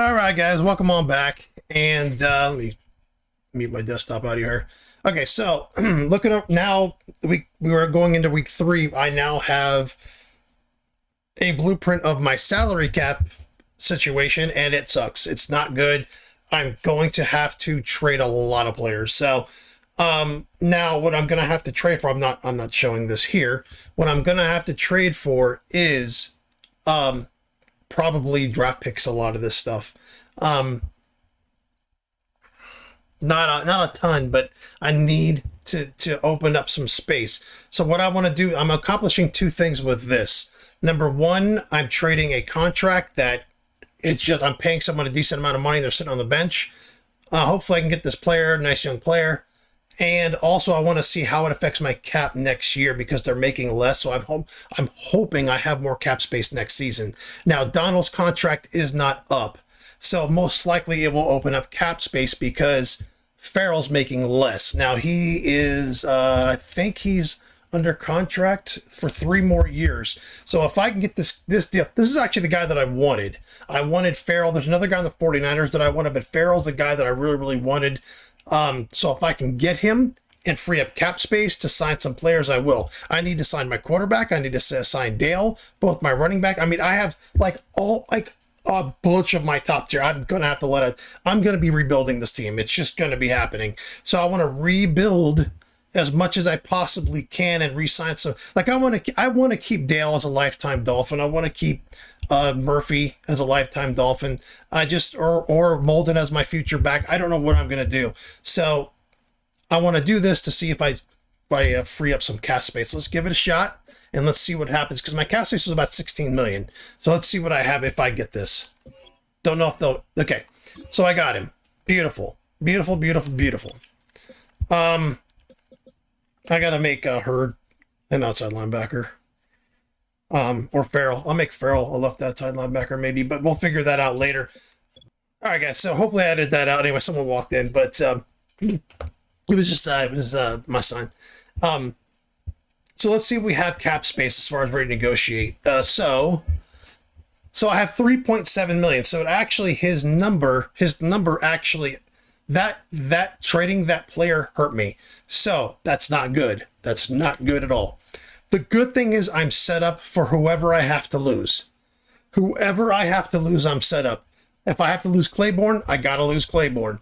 All right, guys, welcome on back. And let me mute my desktop out of here. Okay, so looking up now, we were going into week 3. I now have a blueprint of my salary cap situation, and it sucks. It's not good. I'm going to have to trade a lot of players. So now what I'm going to have to trade for, I'm not showing this here. What I'm going to have to trade for is probably draft picks, a lot of this stuff. Not a ton, but I need to open up some space. So what I want to do, I'm accomplishing 2 things with this. Number 1, I'm trading a contract that it's just, I'm paying someone a decent amount of money. They're sitting on the bench. Hopefully I can get this player, nice young player. And also I want to see how it affects my cap next year because they're making less. So I'm hoping I have more cap space next season. Now, Donald's contract is not up. So most likely it will open up cap space because Farrell's making less. Now he is, I think he's under contract for 3 more years. So if I can get this deal, this is actually the guy that I wanted. I wanted Farrell. There's another guy on the 49ers that I wanted, but Farrell's the guy that I really, really wanted. So if I can get him and free up cap space to sign some players, I will. I need to sign my quarterback. I need to sign Dale, both my running back. I mean, I have a bunch of my top tier. I'm going to have to I'm going to be rebuilding this team. It's just going to be happening. So I want to rebuild as much as I possibly can and re-sign some. Like I want to keep Dale as a lifetime Dolphin. I want to keep Murphy as a lifetime Dolphin. Or Molden as my future back. I don't know what I'm going to do. So I want to do this to see if I free up some cap space. Let's give it a shot and let's see what happens, because my cap space is about 16 million. So let's see what I have if I get this. Don't know if they'll. Okay, so I got him. Beautiful, beautiful, beautiful, beautiful. I gotta make Hurd an outside linebacker, or Farrell. I'll make Farrell a left outside linebacker maybe, but we'll figure that out later. All right, guys. So hopefully I edited that out. Anyway, someone walked in, but it was just my son. So let's see if we have cap space as far as ready to negotiate. So I have 3.7 million. So it actually, his number actually, that trading that player hurt me. So that's not good. That's not good at all. The good thing is I'm set up for whoever I have to lose. Whoever I have to lose, I'm set up. If I have to lose Claiborne, I got to lose Claiborne,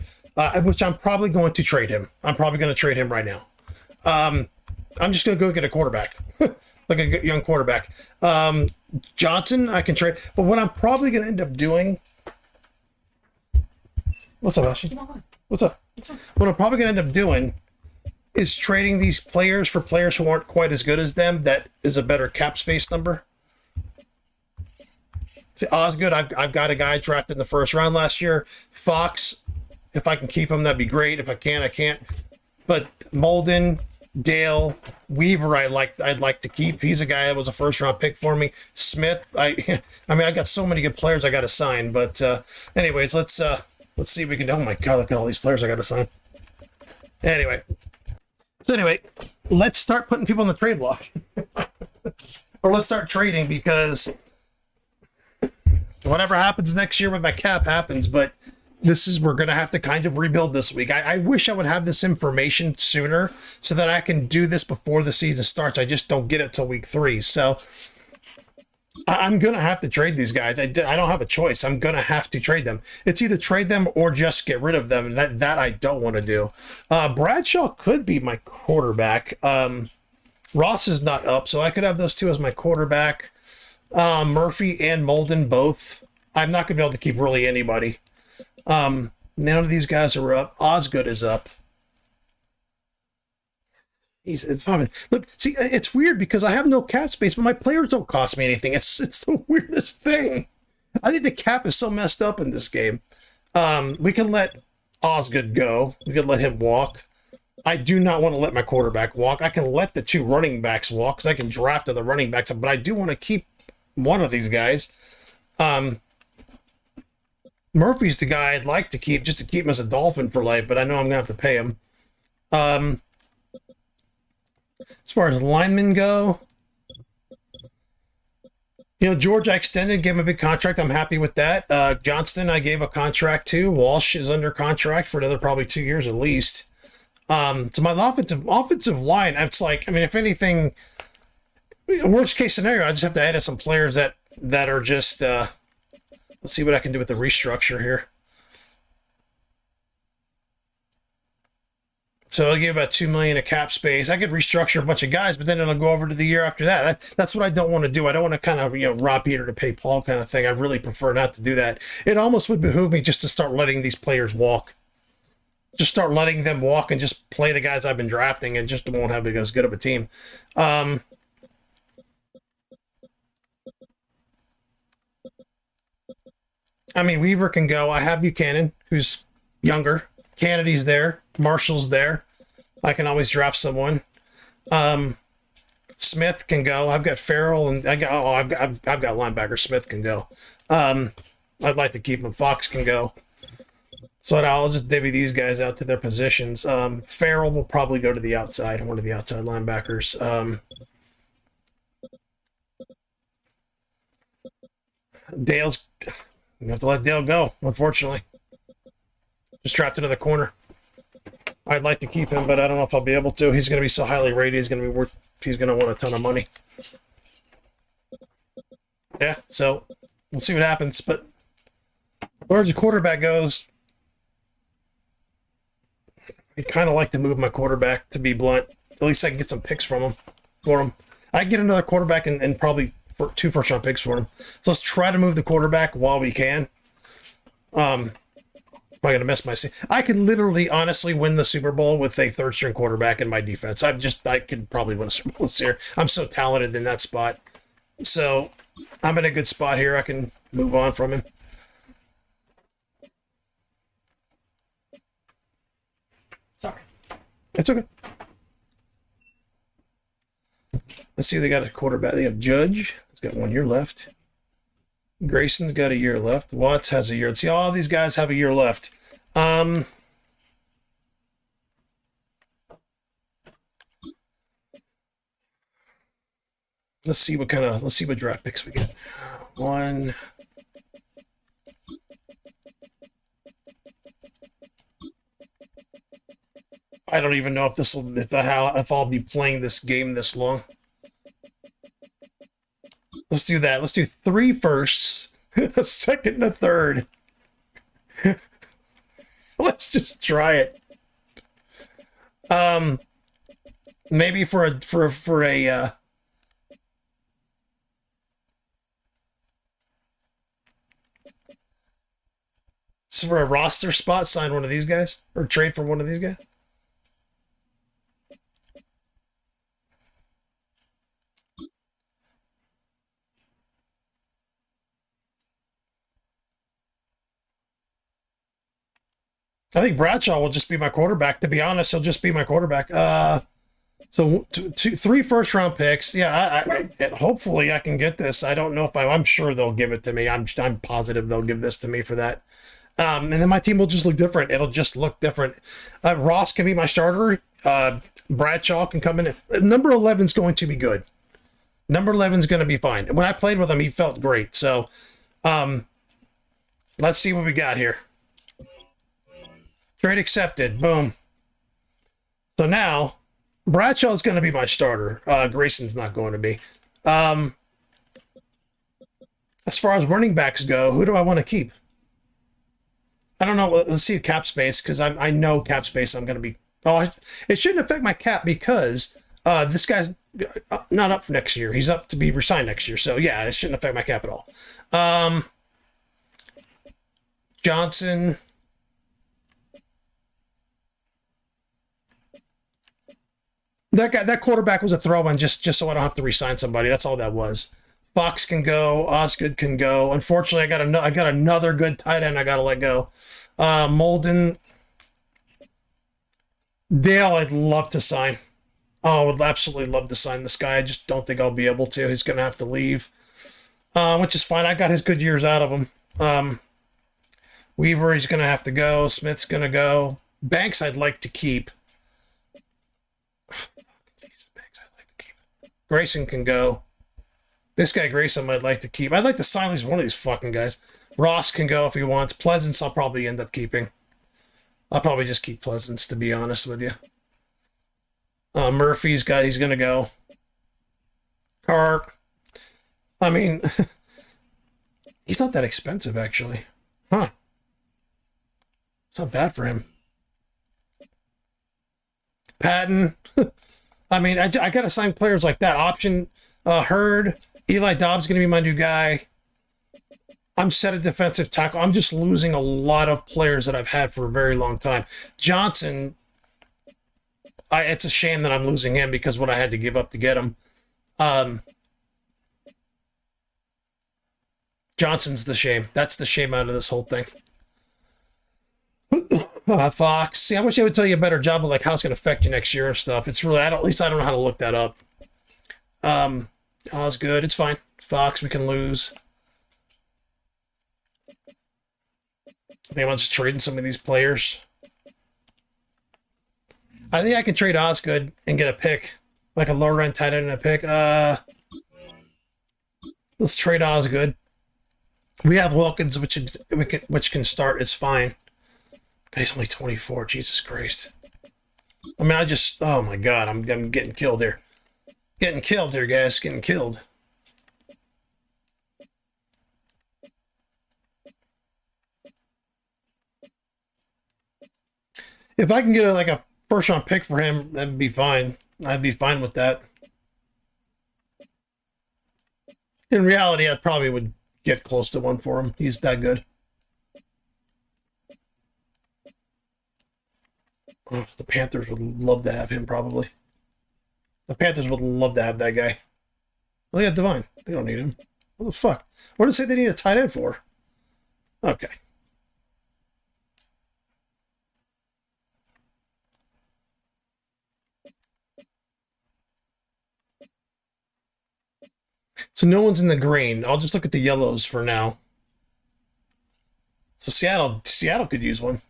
which I'm probably going to trade him. I'm probably going to trade him right now. I'm just going to go get a quarterback, like a young quarterback. Johnson, I can trade. But what I'm probably going to end up doing... What's up, Ashley? What's up? What I'm probably going to end up doing is trading these players for players who aren't quite as good as them. That is a better cap space number. See, Osgood, I've got a guy drafted in the 1st round last year. Fox, if I can keep him, that'd be great. If I can't, I can't. But Molden, Dale, Weaver, I'd like to keep. He's a guy that was a 1st round pick for me. Smith, I mean, I got so many good players I got to sign. But anyways, let's see if we can. Oh my God, look at all these players I got to sign. Anyway, let's start putting people in the trade block, or let's start trading, because whatever happens next year with my cap happens. But we're going to have to kind of rebuild this week. I wish I would have this information sooner so that I can do this before the season starts. I just don't get it till week 3. So I'm going to have to trade these guys. I don't have a choice. I'm going to have to trade them. It's either trade them or just get rid of them. And that I don't want to do. Bradshaw could be my quarterback. Ross is not up, so I could have those 2 as my quarterback. Murphy and Molden both. I'm not going to be able to keep really anybody. None of these guys are up. Osgood is up. It's fine. Look, see, it's weird because I have no cap space, but my players don't cost me anything. It's the weirdest thing. I think the cap is so messed up in this game. We can let Osgood go. We can let him walk. I do not want to let my quarterback walk. I can let the 2 running backs walk because I can draft other running backs, but I do want to keep one of these guys. Murphy's the guy I'd like to keep, just to keep him as a Dolphin for life, but I know I'm going to have to pay him. As far as linemen go, George, I extended, gave him a big contract. I'm happy with that. Johnston, I gave a contract to. Walsh is under contract for another probably 2 years at least. So my offensive line, it's like, I mean, if anything, worst case scenario, I just have to add in some players that are just. Let's see what I can do with the restructure here. So I'll give about $2 million of cap space. I could restructure a bunch of guys, but then it'll go over to the year after that. That's what I don't want to do. I don't want to kind of rob Peter to pay Paul kind of thing. I really prefer not to do that. It almost would behoove me just to start letting these players walk. Just start letting them walk and just play the guys I've been drafting, and just won't have as good of a team. I mean, Weaver can go. I have Buchanan, who's younger. Kennedy's there. Marshall's there. I can always draft someone. Smith can go. I've got Farrell, and I've got linebacker. Smith can go. I'd like to keep him. Fox can go. So I'll just divvy these guys out to their positions. Farrell will probably go to the outside, one of the outside linebackers. Dale's. You have to let Dale go, unfortunately. Just trapped into the corner. I'd like to keep him, but I don't know if I'll be able to. He's going to be so highly rated. He's going to want a ton of money. Yeah, so we'll see what happens. But as far as the quarterback goes, I'd kind of like to move my quarterback, to be blunt. At least I can get some picks for him. I can get another quarterback and probably 2 first-round picks for him. So let's try to move the quarterback while we can. I'm going to miss my season. I could literally, honestly, win the Super Bowl with a third-string quarterback in my defense. I could probably win a Super Bowl this year. I'm so talented in that spot. So I'm in a good spot here. I can move on from him. Sorry. It's okay. Let's see. They got a quarterback. They have Judge. He's got 1 year left. Grayson's got a year left. Watts has a year. See, all these guys have a year left. Let's see what draft picks we get. One. I don't even know if I'll be playing this game this long. Let's do that. Let's do 3 firsts, a second and a third. Let's just try it. Maybe for a roster spot, sign one of these guys or trade for one of these guys. I think Bradshaw will just be my quarterback. To be honest, he'll just be my quarterback. So 3 first-round picks. Yeah, hopefully I can get this. I don't know if I'm sure they'll give it to me. I'm positive they'll give this to me for that. And then my team will just look different. It'll just look different. Ross can be my starter. Bradshaw can come in. Number 11 is going to be good. Number 11 is going to be fine. When I played with him, he felt great. So let's see what we got here. Trade accepted. Boom. So now, Bradshaw's going to be my starter. Grayson's not going to be. As far as running backs go, who do I want to keep? I don't know. Let's see cap space, because I know cap space I'm going to be... Oh, it shouldn't affect my cap because this guy's not up for next year. He's up to be resigned next year. So, yeah, it shouldn't affect my cap at all. Johnson... That quarterback was a throw-in just so I don't have to re-sign somebody. That's all that was. Fox can go. Osgood can go. Unfortunately, I got another good tight end I got to let go. Molden. Dale, I'd love to sign. Oh, I would absolutely love to sign this guy. I just don't think I'll be able to. He's going to have to leave, which is fine. I got his good years out of him. Weaver, he's going to have to go. Smith's going to go. Banks, I'd like to keep. Grayson can go. This guy Grayson I'd like to keep. I'd like to silence one of these fucking guys. Ross can go if he wants. Pleasance I'll probably end up keeping. I'll probably just keep Pleasance, to be honest with you. Murphy's got, he's going to go. Carp. I mean, he's not that expensive, actually. Huh. It's not bad for him. Patton. I mean, I got to sign players like that. Option, Hurd. Eli Dobbs going to be my new guy. I'm set at defensive tackle. I'm just losing a lot of players that I've had for a very long time. Johnson, it's a shame that I'm losing him because what I had to give up to get him. Johnson's the shame. That's the shame out of this whole thing. Fox. See, I wish I would tell you a better job of like how it's going to affect you next year and stuff. It's really, at least I don't know how to look that up. It's good. It's fine. Fox, we can lose. I think I'm just trading some of these players. I think I can trade Osgood and get a pick, like a lower end tight end and a pick. Let's trade Osgood. We have Wilkins, which can start. It's fine. He's only 24. Jesus Christ. I mean, oh my God, I'm getting killed here. Getting killed here, guys. Getting killed. If I can get a first round pick for him, that'd be fine. I'd be fine with that. In reality, I probably would get close to one for him. He's that good. Oh, the Panthers would love to have him, probably. The Panthers would love to have that guy. Well, they got Devine. They don't need him. What the fuck? What did it say they need a tight end for? Okay. So no one's in the green. I'll just look at the yellows for now. So Seattle could use one.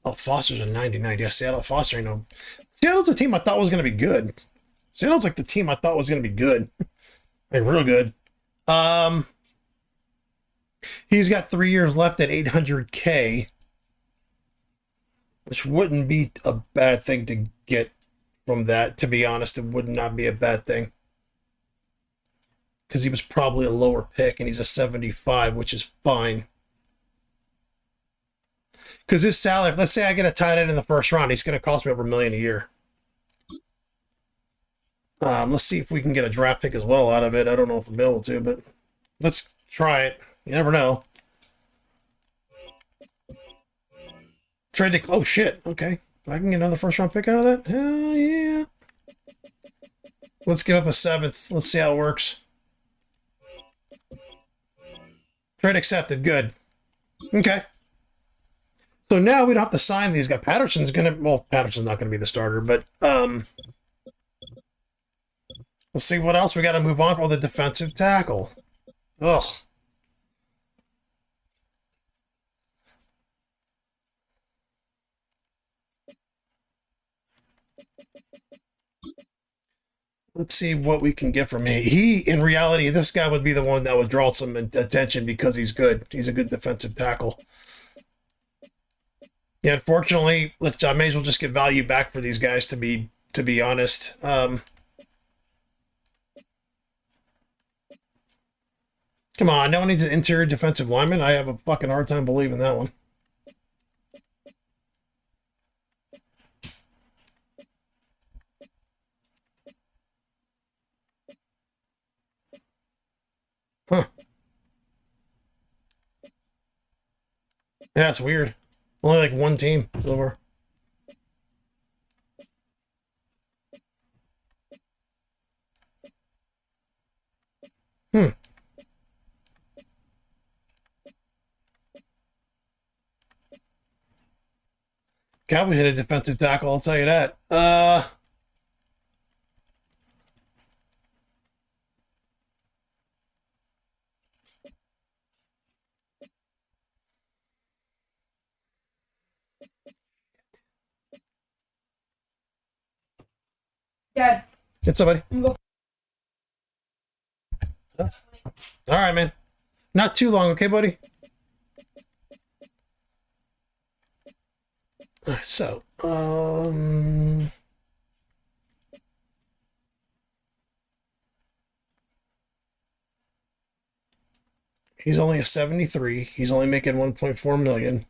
Oh, Foster's a 99. Yeah, Seattle Foster, you know. Seattle's a team I thought was going to be good. Seattle's like the team I thought was going to be good. Like, real good. He's got 3 years left at $800K, which wouldn't be a bad thing to get from that. To be honest, it would not be a bad thing. Because he was probably a lower pick, and he's a 75, which is fine. Because his salary, let's say I get a tight end in the first round, he's going to cost me over $1 million a year. Let's see if we can get a draft pick as well out of it. I don't know if we'll be able to, but let's try it. You never know. Trade to, oh shit, okay. I can get another first round pick out of that? Hell yeah. Let's give up a 7th. Let's see how it works. Trade accepted, good. Okay. So now we don't have to sign these guys. Patterson's Patterson's not gonna be the starter, but let's see what else we got to move on for the defensive tackle. Ugh. Let's see what we can get from him. In reality, this guy would be the one that would draw some attention because he's good. He's a good defensive tackle. Yeah, unfortunately, I may as well just get value back for these guys, to be honest. Come on, no one needs an interior defensive lineman. I have a fucking hard time believing that one. Huh. Yeah, it's weird. Only like one team is over. Hmm. Cowboys hit a defensive tackle, I'll tell you that. Dad. Get somebody. All right, man. Not too long, okay, buddy? All right, so, he's only a 73. He's only making 1.4 million,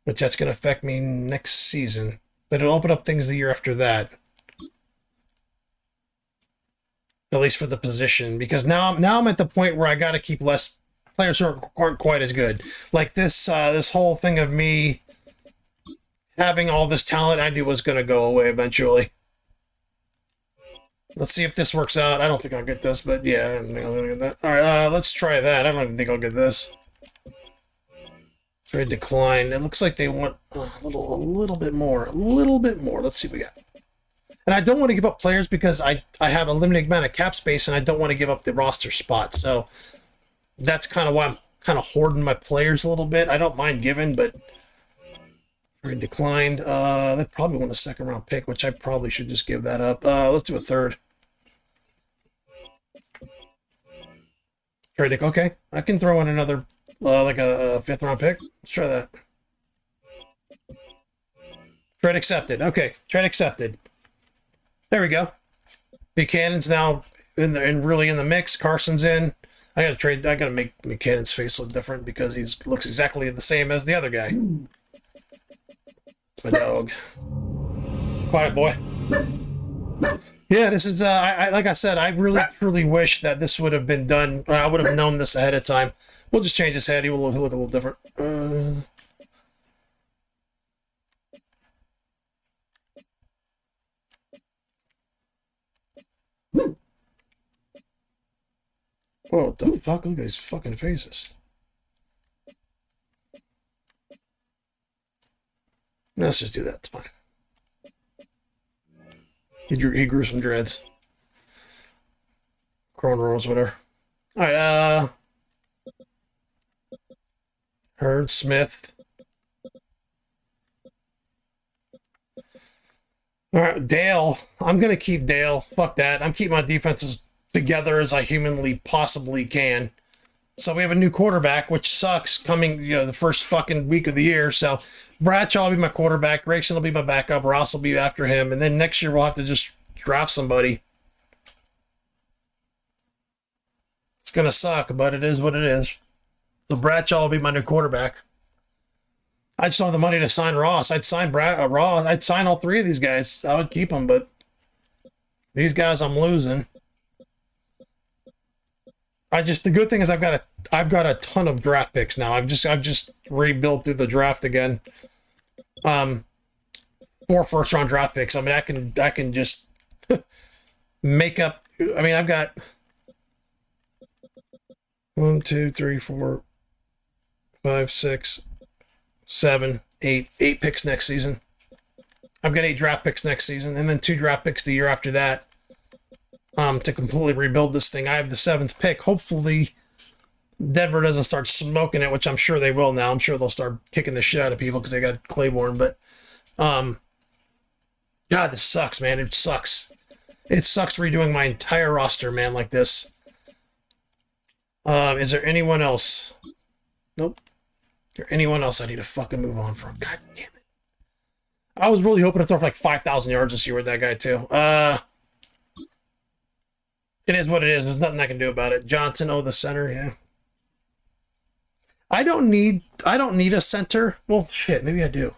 which that's going to affect me next season. But it'll open up things the year after that. At least for the position, because now I'm at the point where I got to keep less players who aren't quite as good. Like this whole thing of me having all this talent I knew was going to go away eventually. Let's see if this works out. I don't think I'll get this, but yeah, I don't think I'm going to get that. All right, let's try that. I don't even think I'll get this. Trade decline. It looks like they want a little bit more. Let's see what we got. And I don't want to give up players because I have a limited amount of cap space and I don't want to give up the roster spot. So that's kind of why I'm kind of hoarding my players a little bit. I don't mind giving, but very declined. They probably want a second round pick, which I probably should just give that up. Let's do a third. Trade. Okay, I can throw in another like a fifth round pick. Let's try that. Trade accepted. Okay, trade accepted. There we go. Buchanan's now really in the mix. Carson's in. I gotta trade. I gotta make Buchanan's face look different because he looks exactly the same as the other guy. It's my dog. Quiet boy. Yeah, this is. Like I said, I really truly wish that this would have been done. I would have known this ahead of time. We'll just change his head. He'll look a little different. Oh, what the fuck? Look at his fucking faces. Let's just do that. It's fine. He grew some dreads. Cornrows, whatever. Alright, Hurd, Smith. Alright, Dale. I'm gonna keep Dale. Fuck that. I'm keeping my defenses together as I humanly possibly can. So we have a new quarterback, which sucks coming, the first fucking week of the year. So Bradshaw will be my quarterback. Grayson will be my backup. Ross will be after him. And then next year we'll have to just draft somebody. It's going to suck, but it is what it is. So Bradshaw will be my new quarterback. I just don't have the money to sign Ross. I'd sign Ross. I'd sign all three of these guys. I would keep them, but these guys I'm losing. The good thing is I've got a ton of draft picks now. I've just rebuilt through the draft again. 4 first-round draft picks. I mean, I can just make up. I mean, I've got 1, 2, 3, 4, 5, 6, 7, 8 picks next season. I've got 8 draft picks next season, and then 2 draft picks the year after that. To completely rebuild this thing. I have the 7th pick. Hopefully, Denver doesn't start smoking it, which I'm sure they will now. I'm sure they'll start kicking the shit out of people because they got Claiborne. But, God, this sucks, man. It sucks. It sucks redoing my entire roster, man, like this. Is there anyone else? Nope. Is there anyone else I need to fucking move on from? God damn it. I was really hoping to throw for like 5,000 yards this year with that guy, too. It is what it is. There's nothing I can do about it. Johnson, the center, yeah. I don't need a center. Well, shit, maybe I do.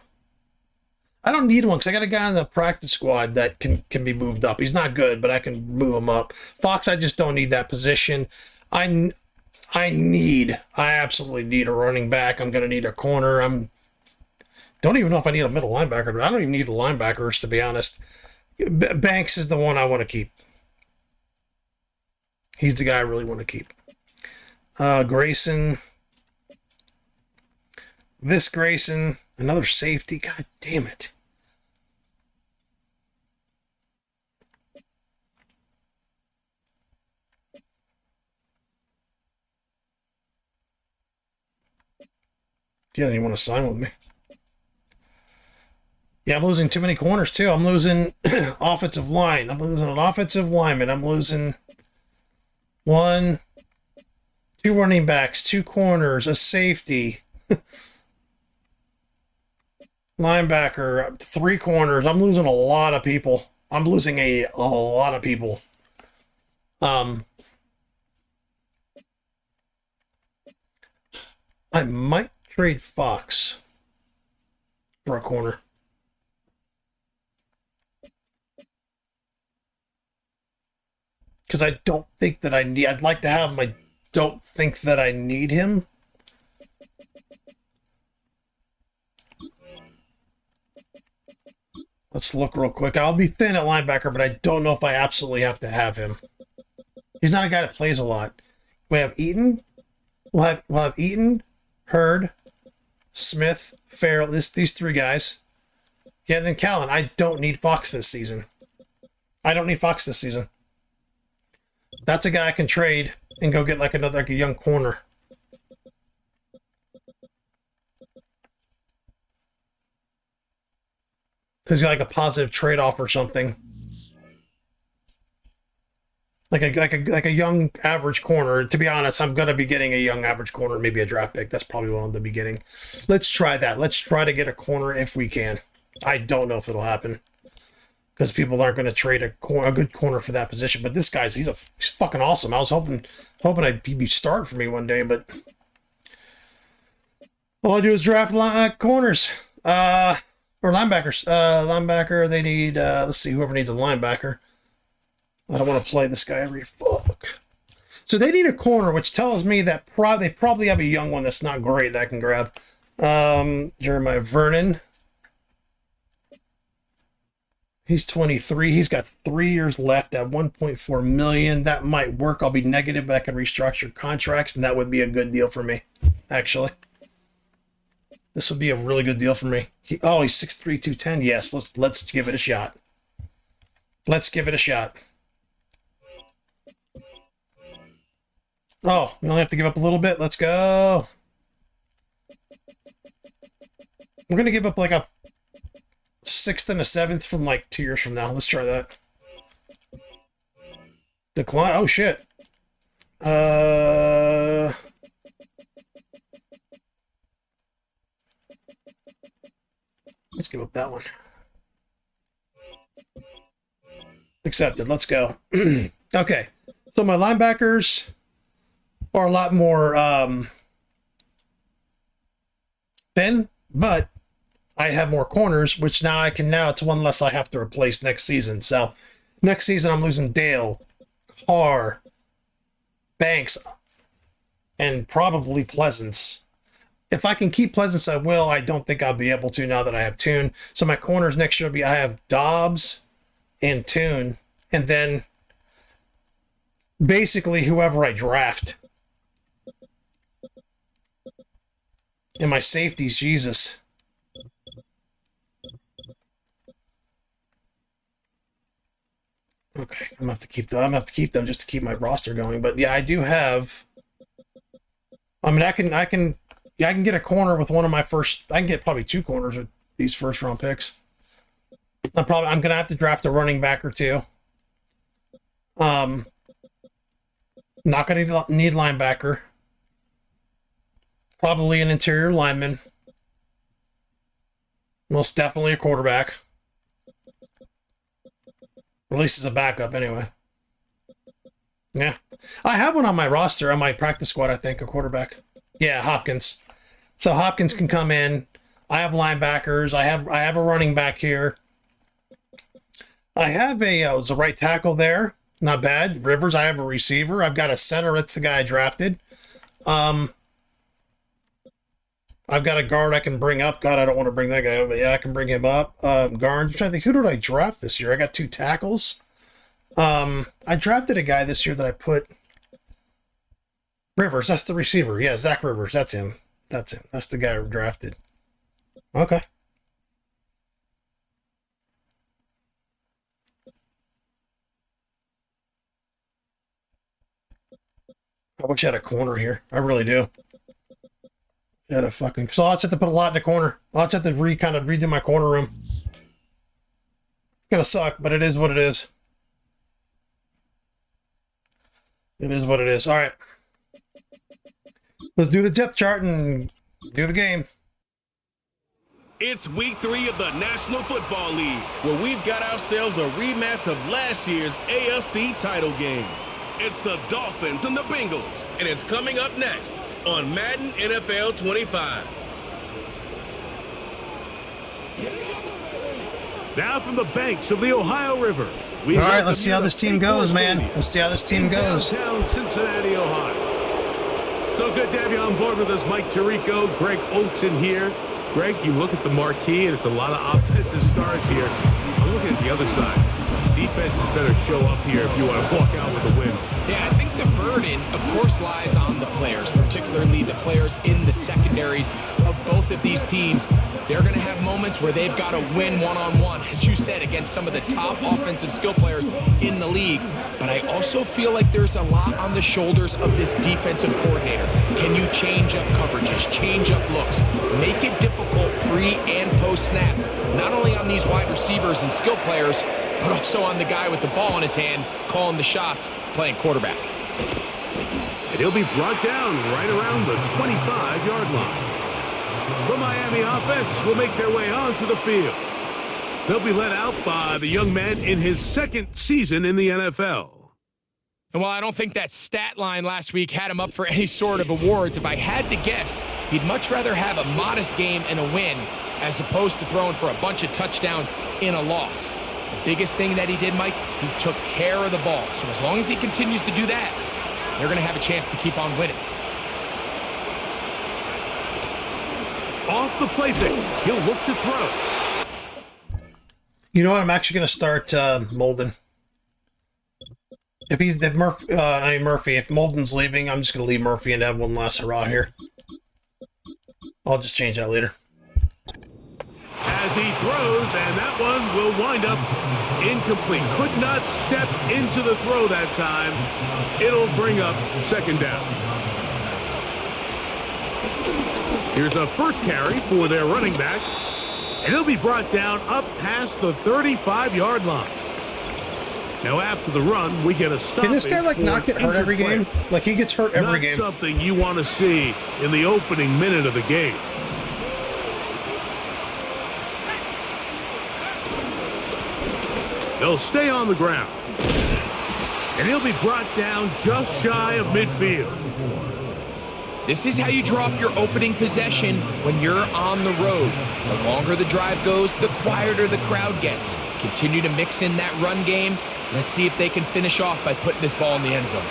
I don't need one because I got a guy on the practice squad that can be moved up. He's not good, but I can move him up. Fox, I just don't need that position. I absolutely need a running back. I'm gonna need a corner. Don't even know if I need a middle linebacker. I don't even need the linebackers, to be honest. Banks is the one I want to keep. He's the guy I really want to keep. Grayson. This Grayson. Another safety. God damn it. He doesn't even want to sign with me. Yeah, I'm losing too many corners, too. I'm losing offensive line. I'm losing an offensive lineman. I'm losing One, two running backs, two corners, a safety, linebacker, three corners. I'm losing a lot of people. I'm losing a lot of people. I might trade Fox for a corner. Because I don't think that I need. I'd like to have him. I don't think that I need him. Let's look real quick. I'll be thin at linebacker, but I don't know if I absolutely have to have him. He's not a guy that plays a lot. We have Eaton. We'll have Eaton, Hurd, Smith, Farrell. These three guys. Yeah, and then Callan. I don't need Fox this season. I don't need Fox this season. That's a guy I can trade and go get like another like a young corner. Because you like a positive trade-off or something. Like a young average corner. To be honest, I'm gonna be getting a young average corner, maybe a draft pick. That's probably what I'm gonna be getting. Let's try that. Let's try to get a corner if we can. I don't know if it'll happen. Because people aren't going to trade a good corner for that position. But this guy's he's fucking awesome. I was hoping I'd be starting for me one day, but all I do is draft corners or linebackers. Linebacker, they need let's see, whoever needs a linebacker. I don't want to play this guy every fuck. So they need a corner, which tells me that they probably have a young one that's not great that I can grab. Jeremiah Vernon. He's 23. He's got 3 years left at 1.4 million. That might work. I'll be negative, but I can restructure contracts, and that would be a good deal for me, actually. This would be a really good deal for me. He's 6'3", 210. Yes, let's give it a shot. Let's give it a shot. Oh, we only have to give up a little bit. Let's go. We're going to give up like a 6th and a 7th from like 2 years from now. Let's try that. Decline. Oh shit. Let's give up that one. Accepted. Let's go. Okay. So my linebackers are a lot more thin, but I have more corners, which now it's one less I have to replace next season. So next season I'm losing Dale, Carr, Banks, and probably Pleasance. If I can keep Pleasance, I will. I don't think I'll be able to now that I have Toon. So my corners next year will be I have Dobbs and Toon, and then basically whoever I draft. And my safeties, Jesus. Okay, I'm gonna have to keep them. I'm gonna have to keep them just to keep my roster going. But yeah, I do have. I mean, I can get a corner with one of my first. I can get probably 2 corners with these first round picks. I'm gonna have to draft a running back or 2. Not gonna need linebacker. Probably an interior lineman. Most definitely a quarterback. At least as a backup, anyway. Yeah. I have one on my roster, on my practice squad, I think, a quarterback. Yeah, Hopkins. So Hopkins can come in. I have linebackers. I have a running back here. I have a right tackle there. Not bad. Rivers, I have a receiver. I've got a center. That's the guy I drafted. I've got a guard I can bring up. God, I don't want to bring that guy up, but yeah, I can bring him up. Guard. I'm trying to think, who did I draft this year? I got 2 tackles. I drafted a guy this year that I put Rivers. That's the receiver. Yeah, Zach Rivers. That's him. That's him. That's the guy I drafted. Okay. I wish I had a corner here. I really do. Had a fucking. So I'll just have to put a lot in the corner. I'll just have to kind of redo my corner room. It's gonna suck, but it is what it is. It is what it is. All right. Let's do the depth chart and do the game. It's week 3 of the National Football League, where we've got ourselves a rematch of last year's AFC title game. It's the Dolphins and the Bengals, and it's coming up next on Madden NFL 25. Now from the banks of the Ohio River. All right, let's see how this team goes, man. Let's see how this team goes. Downtown Cincinnati, Ohio. So good to have you on board with us, Mike Tirico, Greg Olson here. Greg, you look at the marquee, and it's a lot of offensive stars here. I'm looking at the other side. Defenses better show up here if you want to walk out with a win. Yeah, I think the burden, of course, lies on the players, particularly the players in the secondaries of both of these teams. They're going to have moments where they've got to win one-on-one, as you said, against some of the top offensive skill players in the league. But I also feel like there's a lot on the shoulders of this defensive coordinator. Can you change up coverages, change up looks, make it difficult pre- and post-snap, not only on these wide receivers and skill players, but also on the guy with the ball in his hand, calling the shots, playing quarterback. And he'll be brought down right around the 25-yard line. The Miami offense will make their way onto the field. They'll be led out by the young man in his second season in the NFL. And while I don't think that stat line last week had him up for any sort of awards, if I had to guess, he'd much rather have a modest game and a win as opposed to throwing for a bunch of touchdowns in a loss. The biggest thing that he did, Mike, he took care of the ball. So as long as he continues to do that, they're going to have a chance to keep on winning. Off the play fake, he'll look to throw. You know what? I'm actually going to start Molden. If Molden's leaving, I'm just going to leave Murphy and have one last hurrah here. I'll just change that later. As he throws, and that one will wind up incomplete. Could not step into the throw that time. It'll bring up second down. Here's a first carry for their running back, and he'll be brought down up past the 35-yard line. Now after the run, we get a stop. Can this guy not get hurt every game? Like he gets hurt every game. Not something you want to see in the opening minute of the game. They'll stay on the ground. And he'll be brought down just shy of midfield. This is how you draw up your opening possession when you're on the road. The longer the drive goes, the quieter the crowd gets. Continue to mix in that run game. Let's see if they can finish off by putting this ball in the end zone.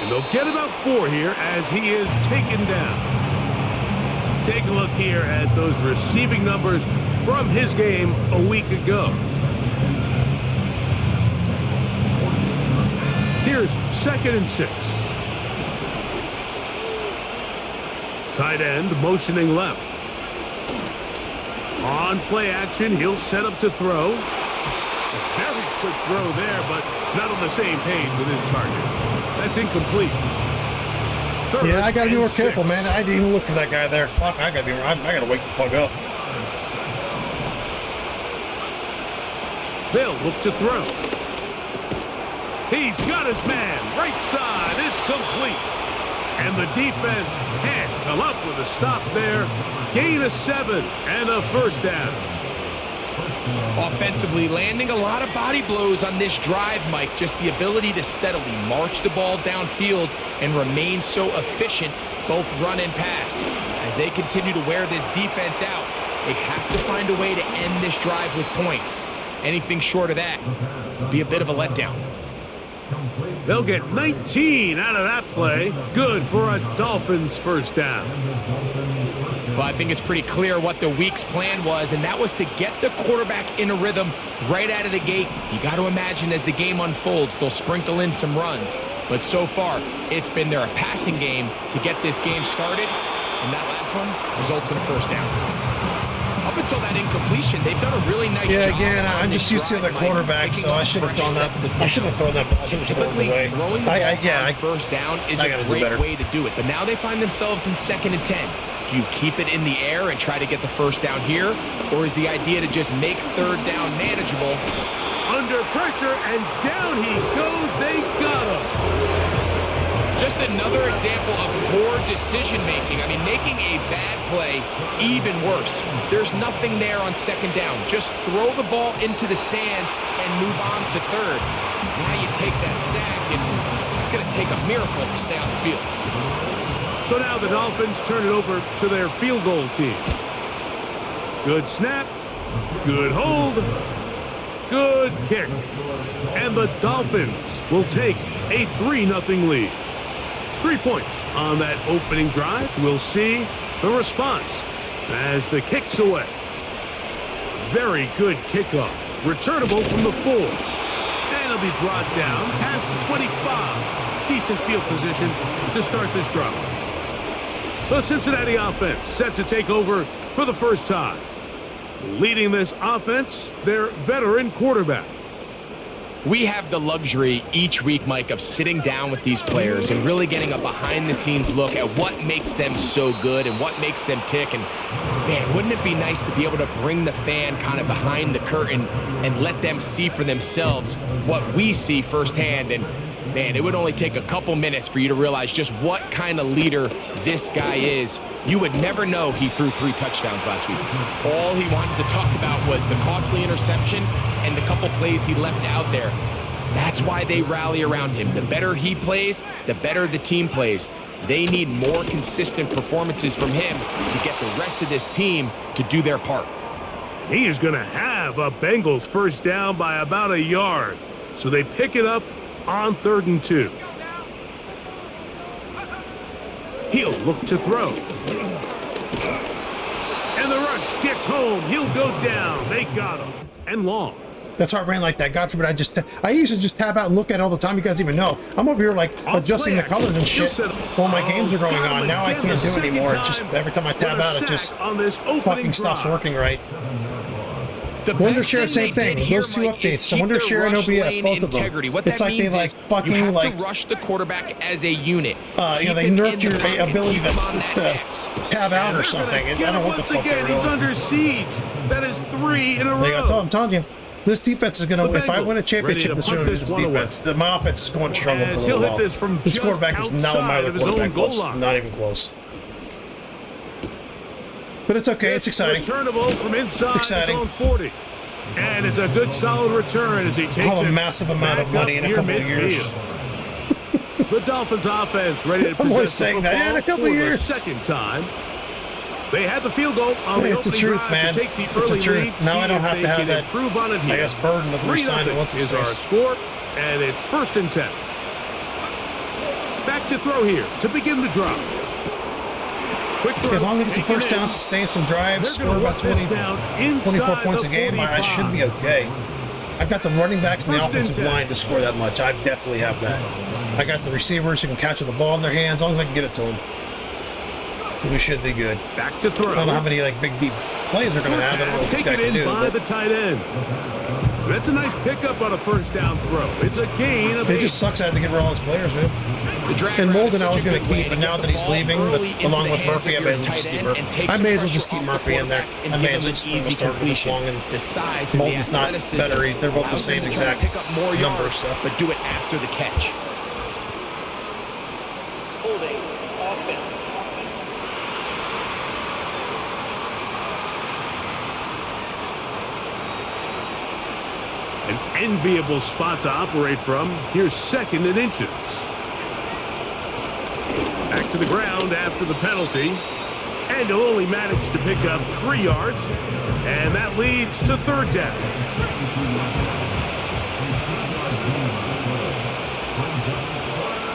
And they'll get about 4 here as he is taken down. Take a look here at those receiving numbers from his game a week ago. Here's 2nd and 6. Tight end motioning left. On play action, he'll set up to throw. A very quick throw there, but not on the same page with his target. That's incomplete. Yeah, I gotta be more careful, man. I didn't even look for that guy there. Fuck, I gotta wake the fuck up. They'll look to throw. He's got his man, right side, it's complete. And the defense can't come up with a stop there. Gain of 7 and a first down. Offensively, landing a lot of body blows on this drive, Mike. Just the ability to steadily march the ball downfield and remain so efficient, both run and pass. As they continue to wear this defense out, they have to find a way to end this drive with points. Anything short of that would be a bit of a letdown. They'll get 19 out of that play. Good for a Dolphins first down. Well, I think it's pretty clear what the week's plan was, and that was to get the quarterback in a rhythm right out of the gate. You got to imagine as the game unfolds, they'll sprinkle in some runs. But so far, it's been their passing game to get this game started, and that last one results in a first down. Up until that incompletion, they've done a really nice job. Yeah, again, I'm just used to the quarterback, so I should have thrown that. I should have thrown that ball. I should have thrown it away. Throwing the ball on first down is a great way to do it. But now they find themselves in 2nd and 10. Do you keep it in the air and try to get the first down here? Or is the idea to just make 3rd down manageable? Under pressure, and down he goes just another example of poor decision-making. I mean, making a bad play even worse. There's nothing there on second down. Just throw the ball into the stands and move on to third. Now you take that sack, and it's going to take a miracle to stay on the field. So now the Dolphins turn it over to their field goal team. Good snap. Good hold. Good kick. And the Dolphins will take a 3-0 lead. 3 points on that opening drive. We'll see the response as the kick's away. Very good kickoff. Returnable from the 4. And it'll be brought down past the 25. Decent field position to start this drive. The Cincinnati offense set to take over for the first time. Leading this offense, their veteran quarterback. We have the luxury each week, Mike, of sitting down with these players and really getting a behind-the-scenes look at what makes them so good and what makes them tick. And, man, wouldn't it be nice to be able to bring the fan kind of behind the curtain and let them see for themselves what we see firsthand? And, man, it would only take a couple minutes for you to realize just what kind of leader this guy is. You would never know he threw 3 touchdowns last week. All he wanted to talk about was the costly interception and the couple plays he left out there. That's why they rally around him. The better he plays, the better the team plays. They need more consistent performances from him to get the rest of this team to do their part. He is going to have a Bengals first down by about a yard. So they pick it up on 3rd and 2. He'll look to throw. And the rush gets home. He'll go down. They got him. And long. That's why I ran like that. God forbid I used to just tab out and look at it all the time. You guys even know. I'm over here like adjusting the colors and shit while my games are going on. Now I can't do it anymore. It's just every time I tab out, it just fucking stops working right. Wonder Share, same thing. Those 2 updates. Wonder Share and OBS, both of them. It's like they like fucking like rush the quarterback as a unit. You know, they nerfed your ability to tab out or something. I don't know what the fuck they're doing. He's under siege. That is 3 in a row. I'm telling you. This defense is going to, if I win a championship this year, this defense, my offense is going to struggle for a little while. This quarterback is now my other quarterback. Not even close. But it's okay. It's exciting. Returnable from inside exciting. His own 40. And it's a good solid return as he takes a massive amount of money in a couple of years. The Dolphins offense ready to possess the football in a couple of years. Second time. They had the field goal on the it's the truth, man. It's the truth. Now I don't have to have that, I guess, burden of re-signing once it's our score, and it's 1st and 10. Back to throw here to begin the drive. As long as it's a first down, sustain some drives, score about 24 points a game, I should be okay. I've got the running backs and the offensive line to score that much. I definitely have that. I got the receivers who can catch the ball in their hands, as long as I can get it to them. We should be good. Back to throw. I don't know how many like big deep plays they're going to have. I don't know what this guy can do. By the tight end. That's a nice pickup on a first down throw. It's a gain of 8. It just sucks I had to get rid of all those players, man. And Molden I was going to keep, but now that he's leaving, along with Murphy, I may as well just keep Murphy. I may as well just keep Murphy in there. I may as well just start with this long. And Molden's not better. They're both the same exact numbers. So. But do it after the catch. Holding offense. An enviable spot to operate from. Here's 2nd and inches. Back to the ground after the penalty. And he'll only manage to pick up 3 yards. And that leads to 3rd down.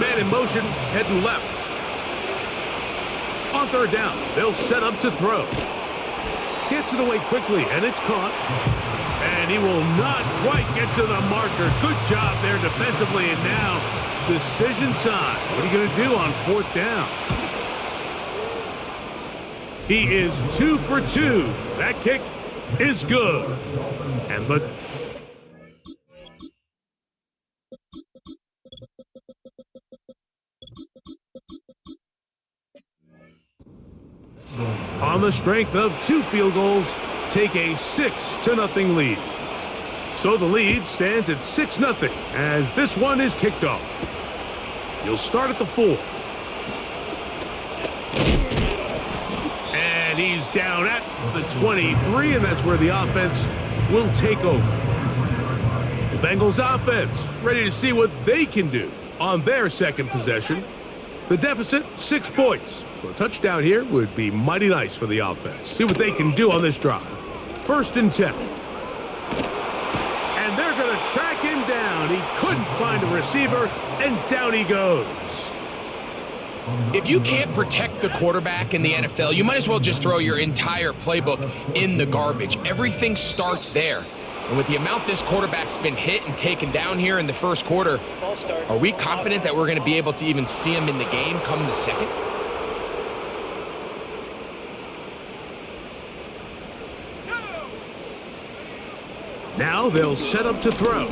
Man in motion, heading left. On 3rd down, they'll set up to throw. Gets it away quickly, and it's caught. And he will not quite get to the marker. Good job there defensively, and now decision time. What are you going to do on 4th down? He is 2 for 2. That kick is good. And the on the strength of 2 field goals, take a 6-0 lead. So the lead stands at 6-0 as this one is kicked off. He'll start at the 4. And he's down at the 23, and that's where the offense will take over. The Bengals offense ready to see what they can do on their second possession. The deficit, 6 points. So a touchdown here would be mighty nice for the offense. See what they can do on this drive. 1st and 10. And they're going to track him down. He couldn't find a receiver, and down he goes. If you can't protect the quarterback in the NFL, you might as well just throw your entire playbook in the garbage. Everything starts there. And with the amount this quarterback's been hit and taken down here in the first quarter, are we confident that we're going to be able to even see him in the game come the second? Now they'll set up to throw.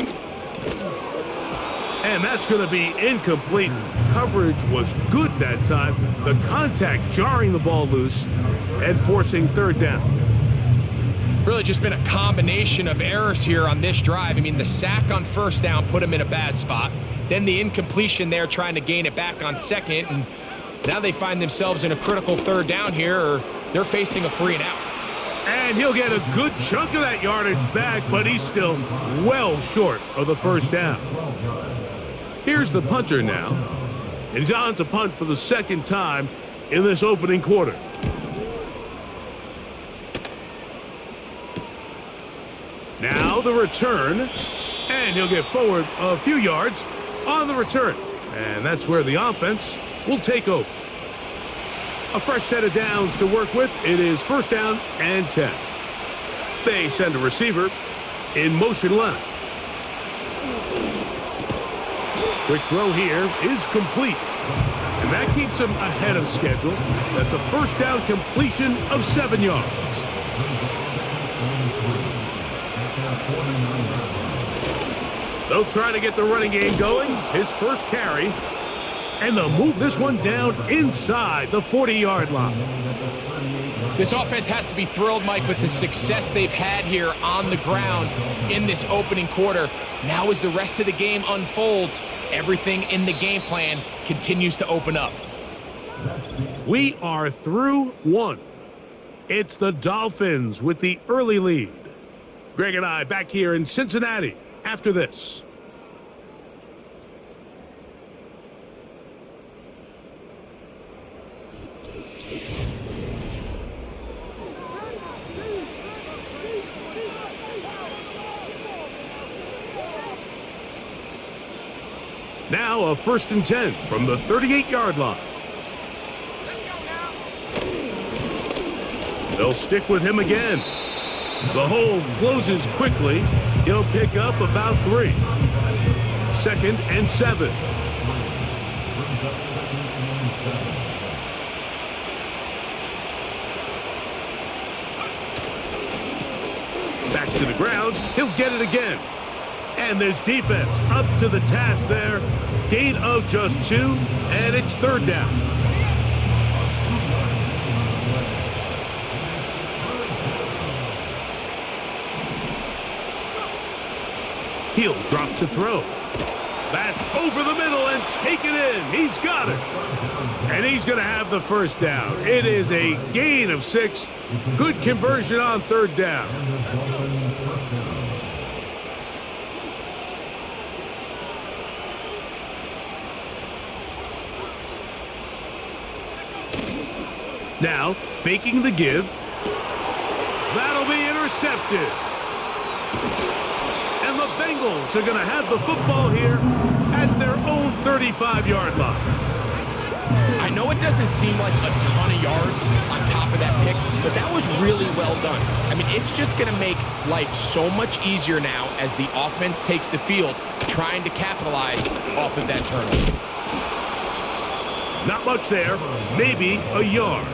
And that's going to be incomplete. Coverage was good that time. The contact jarring the ball loose and forcing 3rd down. Really just been a combination of errors here on this drive. I mean, the sack on 1st down put him in a bad spot. Then the incompletion there trying to gain it back on 2nd. And now they find themselves in a critical 3rd down here, or they're facing a 3 and out. And he'll get a good chunk of that yardage back, but he's still well short of the 1st down. Here's the punter now. And he's on to punt for the 2nd time in this opening quarter. Now the return. And he'll get forward a few yards on the return. And that's where the offense will take over. A fresh set of downs to work with. It is 1st down and 10. They send a receiver in motion left. Quick throw here is complete. And that keeps him ahead of schedule. That's a 1st down completion of 7 yards. They'll try to get the running game going. His first carry. And they'll move this one down inside the 40-yard line. This offense has to be thrilled, Mike, with the success they've had here on the ground in this opening quarter. Now as the rest of the game unfolds, everything in the game plan continues to open up. We are through 1. It's the Dolphins with the early lead. Greg and I back here in Cincinnati after this. Now a 1st and 10 from the 38-yard line. They'll stick with him again. The hole closes quickly. He'll pick up about 3. 2nd and 7. Back to the ground. He'll get it again. And this defense up to the task there. Gain of just 2, and it's 3rd down. He'll drop to throw. That's over the middle and taken in. He's got it. And he's going to have the 1st down. It is a gain of 6. Good conversion on 3rd down. Now, faking the give. That'll be intercepted. And the Bengals are going to have the football here at their own 35-yard line. I know it doesn't seem like a ton of yards on top of that pick, but that was really well done. I mean, it's just going to make life so much easier now as the offense takes the field, trying to capitalize off of that turnover. Not much there, maybe a yard.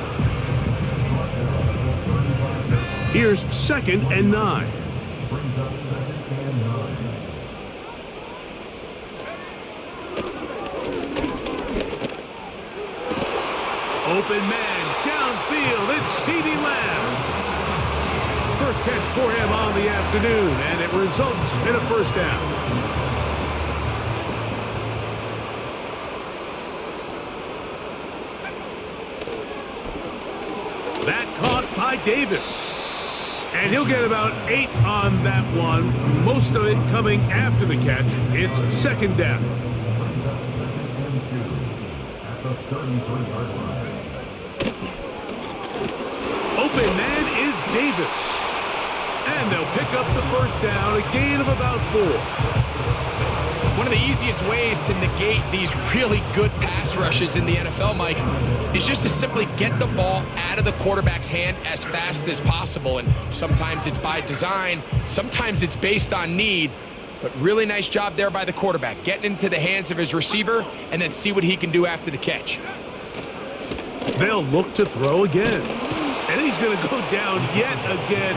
Here's 2nd and 9. Open man, downfield, it's CeeDee Lamb. First catch for him on the afternoon, and it results in a 1st down. That caught by Davis. And he'll get about 8 on that one, most of it coming after the catch. It's second down. Open man is Davis. And they'll pick up the first down, a gain of about 4. One of the easiest ways to negate these really good pass rushes in the NFL, Mike, is just to simply get the ball out of the quarterback's hand as fast as possible. And sometimes it's by design, sometimes it's based on need. But really nice job there by the quarterback, getting into the hands of his receiver and then see what he can do after the catch. They'll look to throw again. And he's going to go down yet again.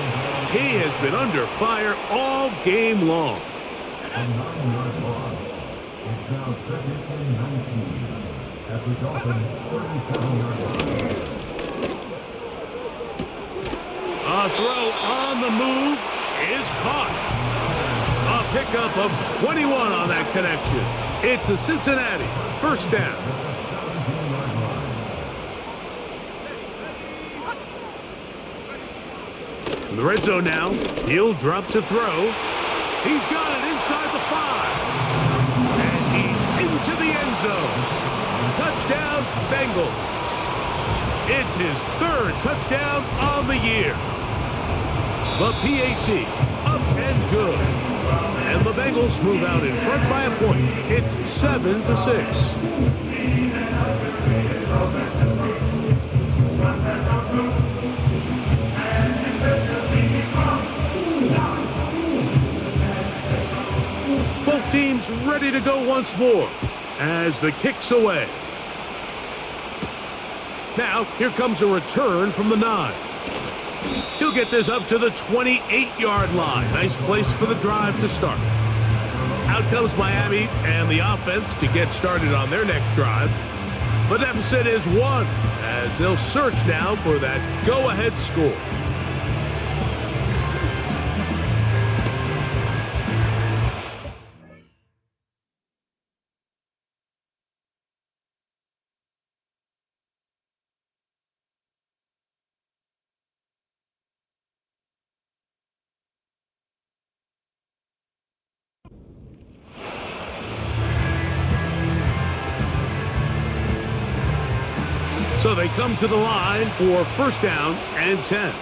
He has been under fire all game long. A 9-yard loss. It's now second and 19 at the Dolphins' 37-yard line. A throw on the move is caught. A pickup of 21 on that connection. It's a Cincinnati first down. In the red zone now, he'll drop to throw. He's got it inside the 5. And he's into the end zone. Touchdown, Bengals. It's his 3rd touchdown on the year. The PAT, up and good. And the Bengals move out in front by a point. It's 7-6. Both teams ready to go once more as the kick's away. Now, here comes a return from the 9. He'll get this up to the 28-yard line. Nice place for the drive to start. Out comes Miami and the offense to get started on their next drive. The deficit is 1 as they'll search now for that go-ahead score. So they come to the line for first down and 10.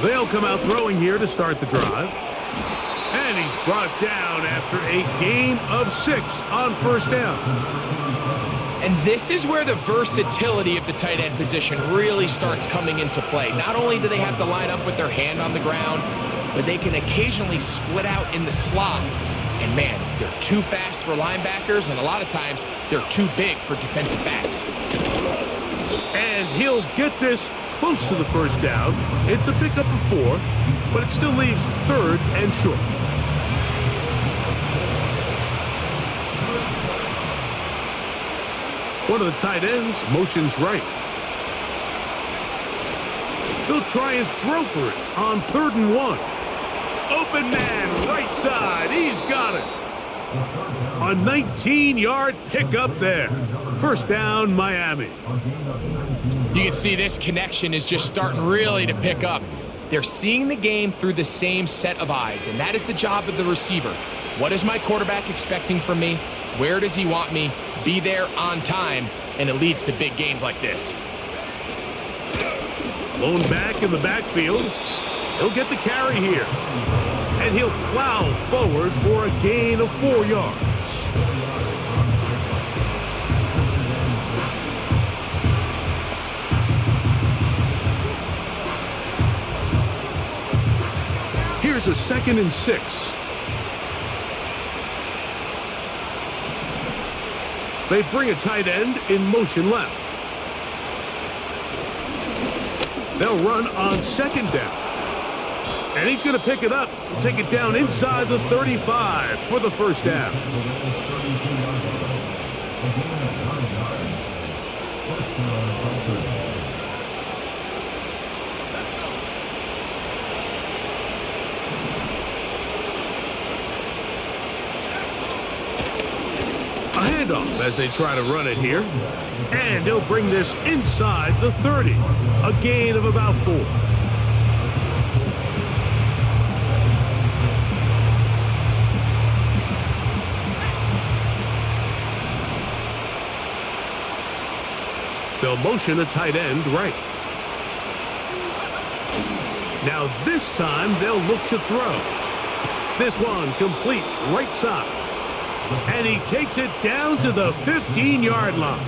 They'll come out throwing here to start the drive. And he's brought down after a gain of 6 on first down. And this is where the versatility of the tight end position really starts coming into play. Not only do they have to line up with their hand on the ground, but they can occasionally split out in the slot. And man, they're too fast for linebackers, and a lot of times they're too big for defensive backs. And he'll get this close to the first down. It's a pickup of 4, but it still leaves 3rd and short. One of the tight ends motions right. They'll try and throw for it on 3rd and 1. Open man, right side. He's got it. A 19-yard pickup there. First down, Miami. You can see this connection is just starting really to pick up. They're seeing the game through the same set of eyes, and that is the job of the receiver. What is my quarterback expecting from me? Where does he want me? Be there on time, and it leads to big gains like this. Blown back in the backfield. He'll get the carry here. And he'll plow forward for a gain of 4 yards. Here's a 2nd and 6. They bring a tight end in motion left. They'll run on 2nd down. And he's going to pick it up and take it down inside the 35 for the first down. handoff as they try to run it here. And they'll bring this inside the 30. A gain of about 4. They'll motion the tight end right. Now this time they'll look to throw. This one complete right side. And he takes it down to the 15-yard line.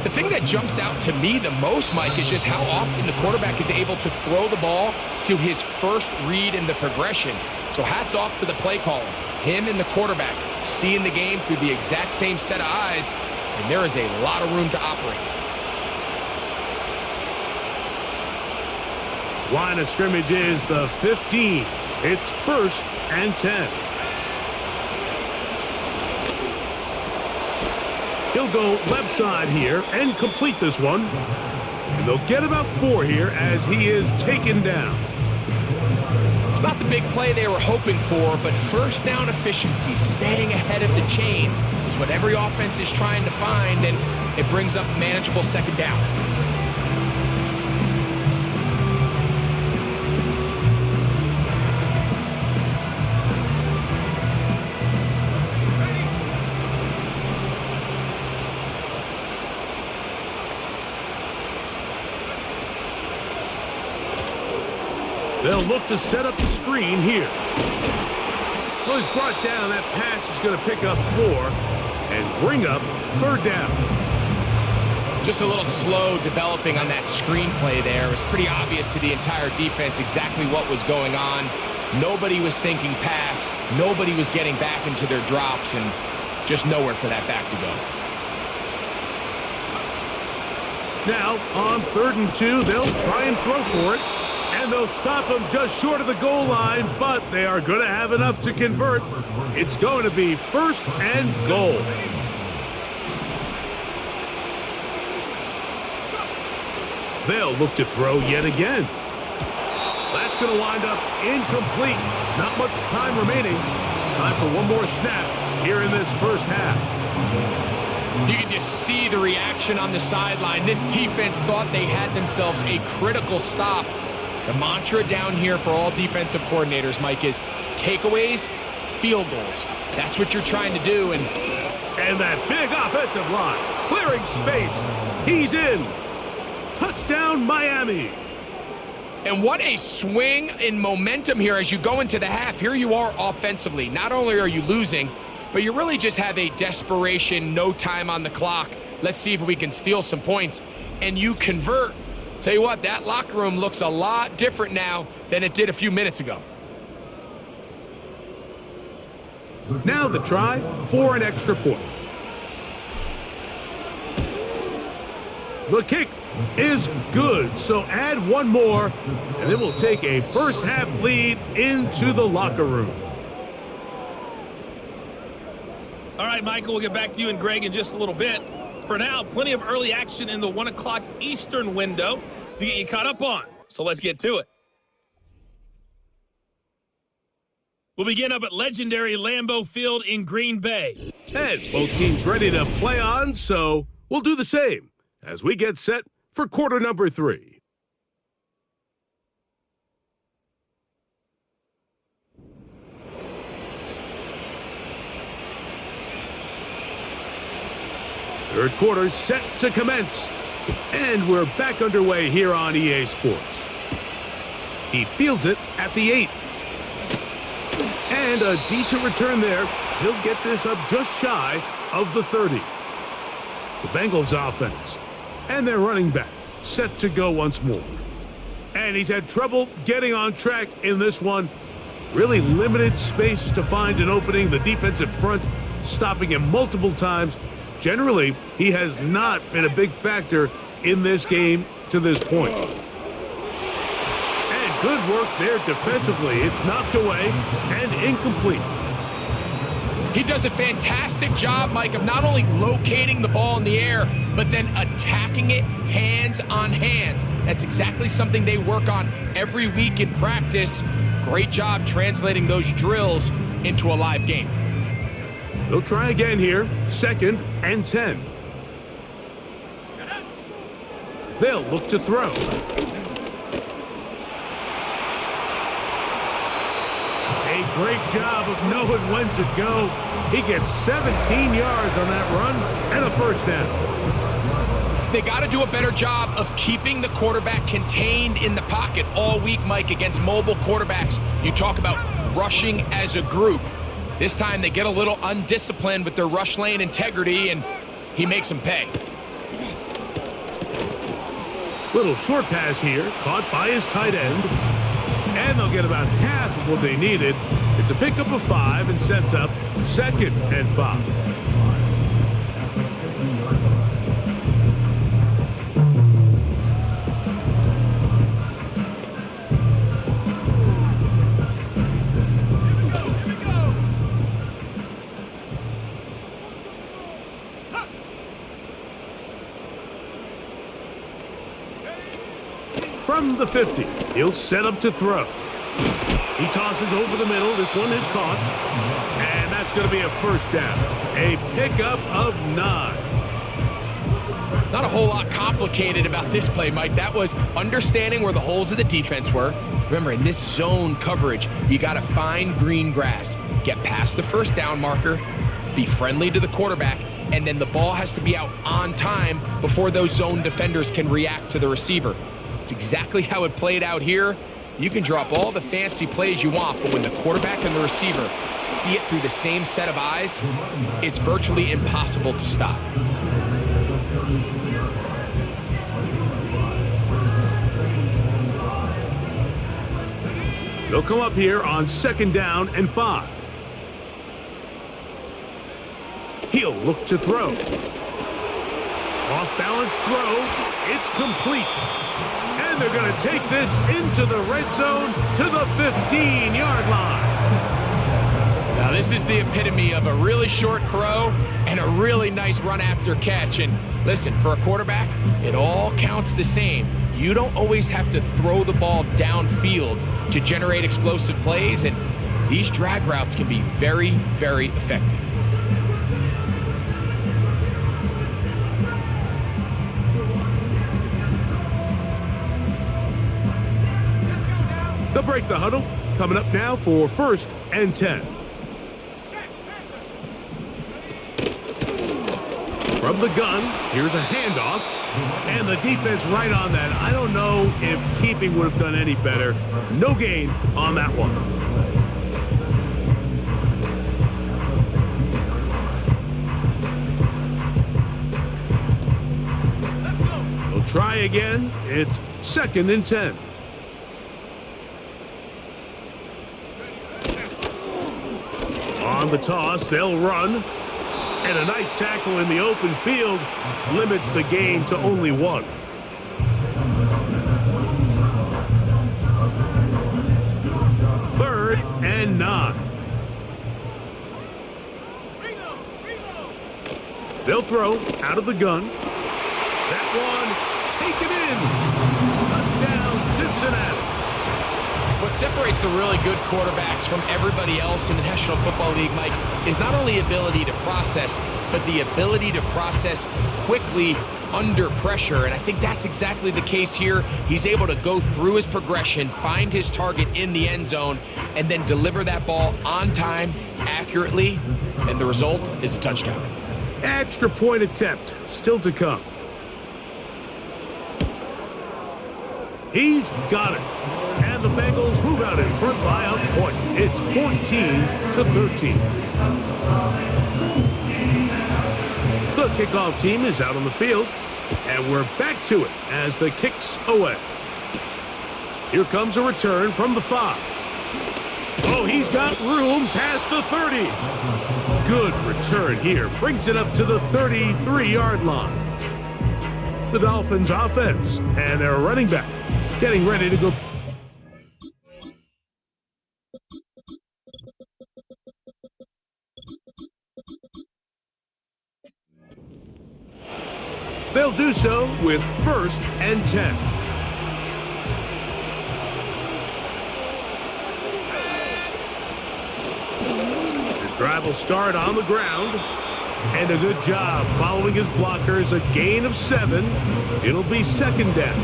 The thing that jumps out to me the most, Mike, is just how often the quarterback is able to throw the ball to his first read in the progression. So hats off to the play caller. Him and the quarterback seeing the game through the exact same set of eyes, and there is a lot of room to operate. Line of scrimmage is the 15. It's 1st and 10. He'll go left side here and complete this one. And they'll get about 4 here as he is taken down. It's not the big play they were hoping for, but first down efficiency, staying ahead of the chains, is what every offense is trying to find, and it brings up a manageable second down. They'll look to set up the screen here. Well, he's brought down. That pass is going to pick up 4 and bring up 3rd down. Just a little slow developing on that screenplay there. It was pretty obvious to the entire defense exactly what was going on. Nobody was thinking pass. Nobody was getting back into their drops, and just nowhere for that back to go. Now, on 3rd and 2, they'll try and throw for it. And they'll stop him just short of the goal line, but they are going to have enough to convert. It's going to be 1st and goal. They'll look to throw yet again. That's going to wind up incomplete. Not much time remaining. Time for one more snap here in this first half. You can just see the reaction on the sideline. This defense thought they had themselves a critical stop. The mantra down here for all defensive coordinators, Mike, is takeaways, field goals. That's what you're trying to do. And that big offensive line, clearing space. He's in. Touchdown, Miami. And what a swing in momentum here as you go into the half. Here you are offensively. Not only are you losing, but you really just have a desperation, no time on the clock. Let's see if we can steal some points. And you convert. Tell you what, that locker room looks a lot different now than it did a few minutes ago. Now the try for an extra point. The kick is good, so add one more, and then we'll take a first half lead into the locker room. All right, Michael, we'll get back to you and Greg in just a little bit. For now, plenty of early action in the 1 o'clock Eastern window to get you caught up on. So let's get to it. We'll begin up at legendary Lambeau Field in Green Bay. And both teams ready to play on, so we'll do the same as we get set for quarter number 3. Third quarter set to commence. And we're back underway here on EA Sports. He fields it at the 8. And a decent return there. He'll get this up just shy of the 30. The Bengals offense and their running back set to go once more. And he's had trouble getting on track in this one. Really limited space to find an opening. The defensive front stopping him multiple times. Generally, he has not been a big factor in this game to this point. And good work there defensively. It's knocked away and incomplete. He does a fantastic job, Mike, of not only locating the ball in the air, but then attacking it hands on hands. That's exactly something they work on every week in practice. Great job translating those drills into a live game. They'll try again here. 2nd and 10. They'll look to throw. A great job of knowing when to go. He gets 17 yards on that run and a first down. They got to do a better job of keeping the quarterback contained in the pocket all week, Mike, against mobile quarterbacks. You talk about rushing as a group. This time they get a little undisciplined with their rush lane integrity, and he makes them pay. Little short pass here, caught by his tight end. And they'll get about half of what they needed. It's a pickup of 5 and sets up 2nd and 5. From the 50, he'll set up to throw. He tosses over the middle. This one is caught. And that's going to be a first down. A pickup of 9. Not a whole lot complicated about this play, Mike. That was understanding where the holes of the defense were. Remember, in this zone coverage, you got to find green grass. Get past the first down marker. Be friendly to the quarterback. And then the ball has to be out on time before those zone defenders can react to the receiver. It's exactly how it played out here. You can drop all the fancy plays you want, but when the quarterback and the receiver see it through the same set of eyes, it's virtually impossible to stop. They'll come up here on 2nd down and 5. He'll look to throw. Off balance throw. It's complete. And they're going to take this into the red zone to the 15-yard line. Now this is the epitome of a really short throw and a really nice run after catch. And listen, for a quarterback, it all counts the same. You don't always have to throw the ball downfield to generate explosive plays, and these drag routes can be very, very effective. They'll break the huddle. Coming up now for 1st and 10. From the gun, here's a handoff. And the defense right on that. I don't know if keeping would have done any better. No gain on that one. They'll try again. It's 2nd and 10. On the toss, they'll run. And a nice tackle in the open field limits the gain to only 1. Third and 9. They'll throw out of the gun. That one taken in. Touchdown, Cincinnati. What separates the really good quarterbacks from everybody else in the National Football League, Mike, is not only ability to process, but the ability to process quickly under pressure. And I think that's exactly the case here. He's able to go through his progression, find his target in the end zone, and then deliver that ball on time, accurately, and the result is a touchdown. Extra point attempt still to come. He's got it. And the Bengals move out in front by a point. It's 14-13. The kickoff team is out on the field. And we're back to it as the kick's away. Here comes a return from the 5. Oh, he's got room past the 30. Good return here. Brings it up to the 33-yard line. The Dolphins offense and their running back getting ready to go. They'll do so with 1st and 10. Drive will start on the ground. And a good job following his blockers. A gain of 7. It'll be second down.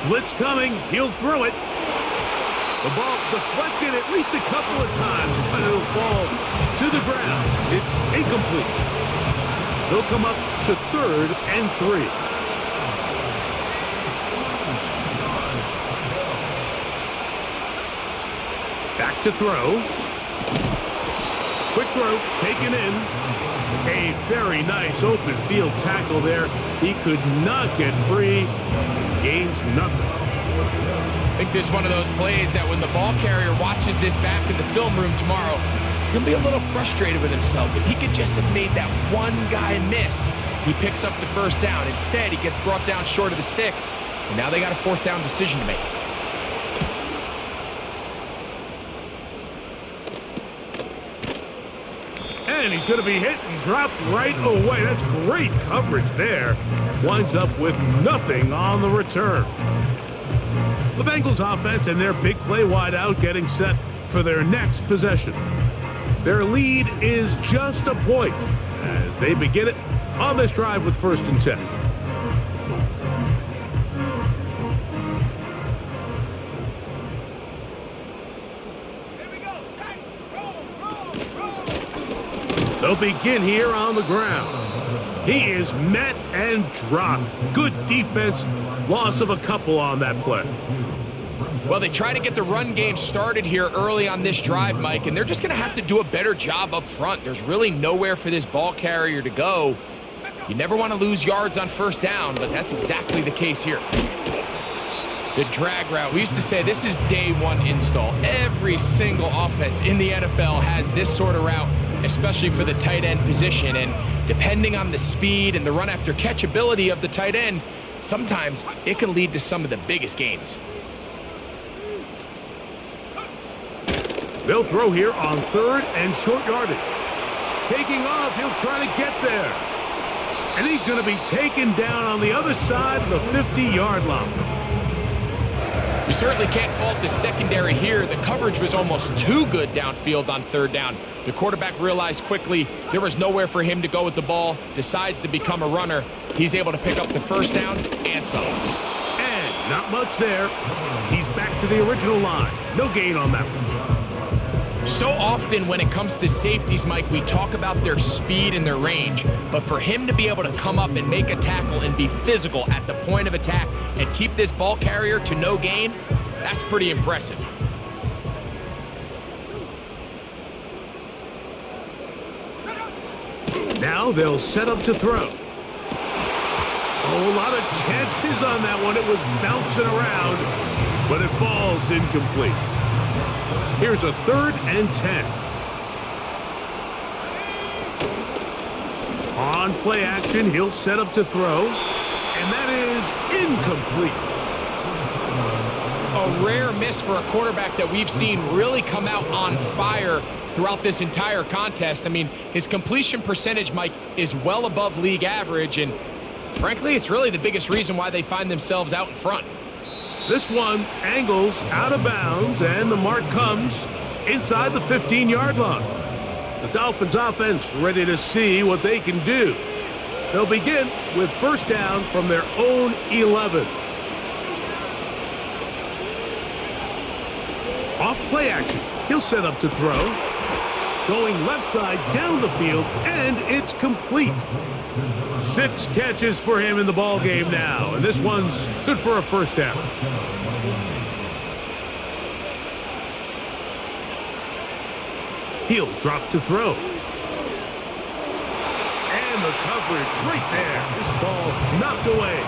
Blitz coming. He'll throw it. The ball deflected at least a couple of times, but it'll fall to the ground. It's incomplete. They'll come up to 3rd and 3. Back to throw. Quick throw, taken in. A very nice open field tackle there. He could not get free. Gains nothing. I think this is one of those plays that when the ball carrier watches this back in the film room tomorrow, he's going to be a little frustrated with himself. If he could just have made that one guy miss, he picks up the first down. Instead, he gets brought down short of the sticks, and now they got a 4th down decision to make. And he's going to be hit and dropped right away. That's great coverage there. Winds up with nothing on the return. The Bengals offense and their big play wideout getting set for their next possession. Their lead is just a point as they begin it on this drive with 1st and 10. They'll begin here on the ground. He is met and dropped. Good defense. Loss of a couple on that play. Well, they try to get the run game started here early on this drive, Mike, and they're just going to have to do a better job up front. There's really nowhere for this ball carrier to go. You never want to lose yards on 1st down, but that's exactly the case here. The drag route. We used to say this is day 1 install. Every single offense in the NFL has this sort of route, especially for the tight end position. And depending on the speed and the run after catch ability of the tight end, sometimes it can lead to some of the biggest gains. They'll throw here on 3rd and short yardage. Taking off, he'll try to get there. And he's going to be taken down on the other side of the 50-yard line. You certainly can't fault the secondary here. The coverage was almost too good downfield on 3rd down. The quarterback realized quickly there was nowhere for him to go with the ball, decides to become a runner. He's able to pick up the 1st down and some. And not much there. He's back to the original line. No gain on that one. So often when it comes to safeties, Mike, we talk about their speed and their range, but for him to be able to come up and make a tackle and be physical at the point of attack and keep this ball carrier to no gain, that's pretty impressive. Now they'll set up to throw. Oh, a lot of chances on that one. It was bouncing around, but it falls incomplete. Here's a 3rd and 10. On play action, he'll set up to throw, and that is incomplete. A rare miss for a quarterback that we've seen really come out on fire throughout this entire contest. I mean, his completion percentage, Mike, is well above league average, and frankly, it's really the biggest reason why they find themselves out in front. This one angles out of bounds, and the mark comes inside the 15-yard line. The Dolphins offense ready to see what they can do. They'll begin with 1st down from their own 11. Off play action. He'll set up to throw. Going left side down the field, and it's complete. 6 catches for him in the ball game now, and this one's good for a 1st down. He'll drop to throw. And the coverage right there. This ball knocked away.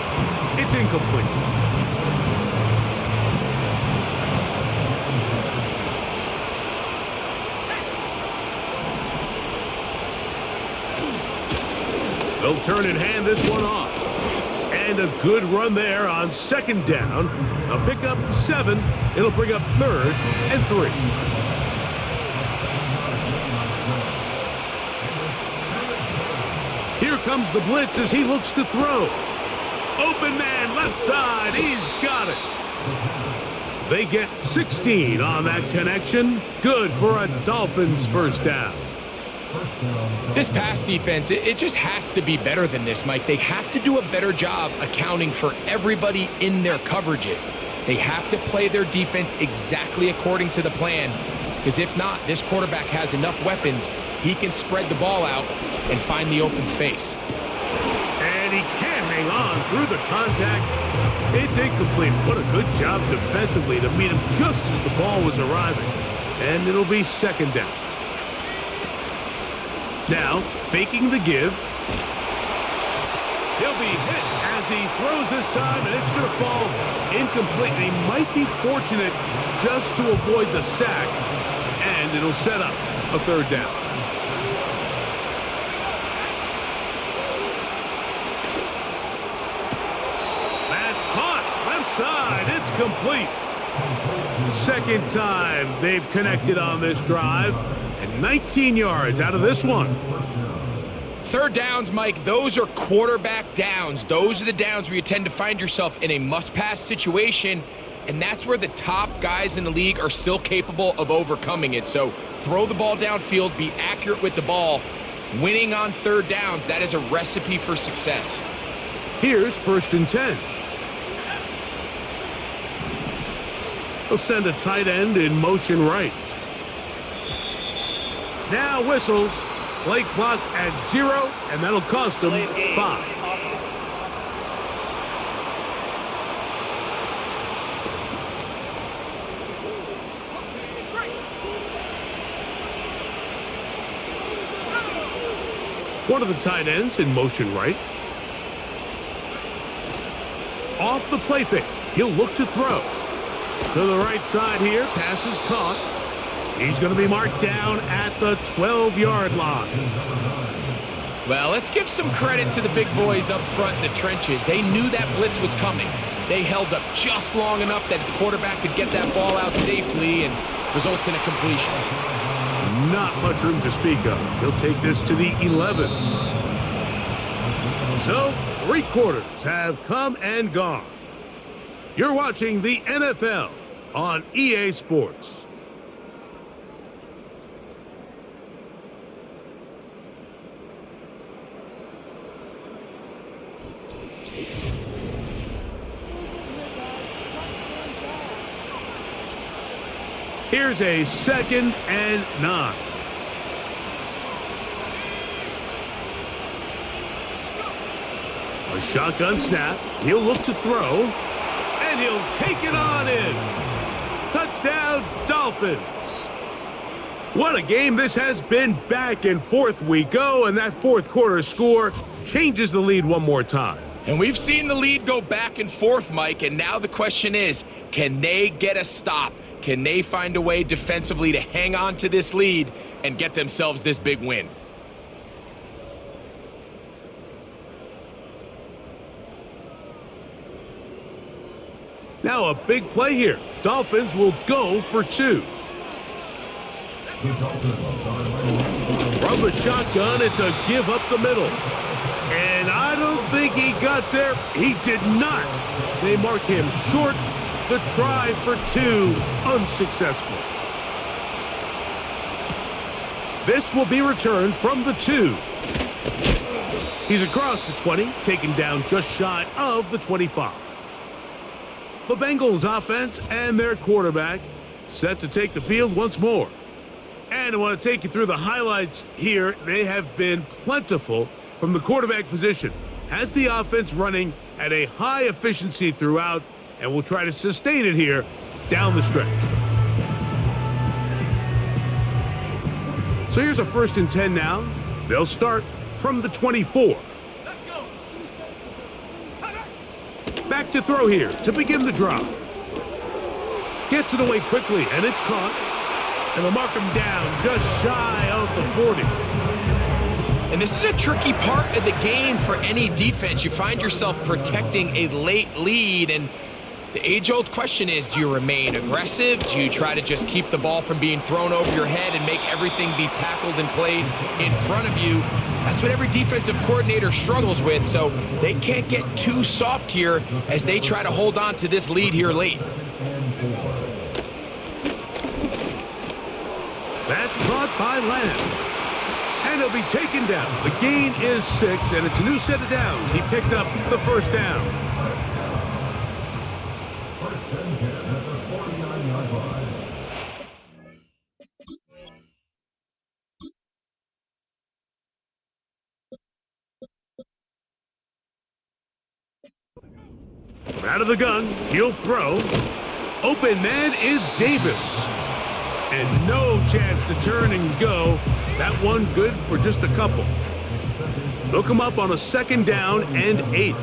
It's incomplete. They'll turn and hand this one off. And a good run there on 2nd down. A pickup 7. It'll bring up 3rd and 3. comes the blitz as he looks to throw. Open man, left side. He's got it. They get 16 on that connection. Good for a Dolphins first down. This pass defense, it just has to be better than this, Mike. They have to do a better job accounting for everybody in their coverages. They have to play their defense exactly according to the plan, because if not, this quarterback has enough weapons, he can spread the ball out and find the open space. And he can't hang on through the contact. It's incomplete. What a good job defensively to meet him just as the ball was arriving. And it'll be second down. Now, faking the give. He'll be hit as he throws this time, and it's going to fall incomplete. He might be fortunate just to avoid the sack, and it'll set up a third down. That's caught. Left side. It's complete. Second time they've connected on this drive, and 19 yards out of this one. Third downs, Mike, those are quarterback downs. Those are the downs where you tend to find yourself in a must-pass situation, and that's where the top guys in the league are still capable of overcoming it. So throw the ball downfield, be accurate with the ball. Winning on third downs, that is a recipe for success. Here's 1st and 10. They'll send a tight end in motion right. Now whistles. Play clock at 0, and that'll cost them 5. One of the tight ends in motion right. Off the play fake. He'll look to throw. To the right side here. Pass is caught. He's going to be marked down at the 12-yard line. Well, let's give some credit to the big boys up front in the trenches. They knew that blitz was coming. They held up just long enough that the quarterback could get that ball out safely and results in a completion. Not much room to speak of. He'll take this to the 11. So, 3 quarters have come and gone. You're watching the NFL on EA Sports. Here's a 2nd and 9. A shotgun snap. He'll look to throw. And he'll take it on in. Touchdown, Dolphins. What a game this has been. Back and forth we go, and that 4th quarter score changes the lead one more time. And we've seen the lead go back and forth, Mike, and now the question is, can they get a stop? Can they find a way defensively to hang on to this lead and get themselves this big win? Now a big play here. Dolphins will go for 2. From the shotgun, it's a give up the middle. And I don't think he got there. He did not. They mark him short. The try for 2, unsuccessful. This will be returned from the 2. He's across the 20, taken down just shy of the 25. The Bengals offense and their quarterback set to take the field once more. And I want to take you through the highlights here. They have been plentiful from the quarterback position. Has the offense running at a high efficiency throughout, and we'll try to sustain it here down the stretch. So here's a 1st and 10 now. They'll start from the 24. Back to throw here to begin the drive. Gets it away quickly, and it's caught. And they'll mark him down just shy of the 40. And this is a tricky part of the game for any defense. You find yourself protecting a late lead, and the age-old question is, do you remain aggressive? Do you try to just keep the ball from being thrown over your head and make everything be tackled and played in front of you? That's what every defensive coordinator struggles with, so they can't get too soft here as they try to hold on to this lead here late. That's caught by Lamb. And he'll be taken down. The gain is 6, and it's a new set of downs. He picked up the first down. First and 10 at the 49-yard line. Out of the gun, he'll throw. Open man is Davis. And no chance to turn and go. That one good for just a couple. They'll come up on a 2nd down and 8.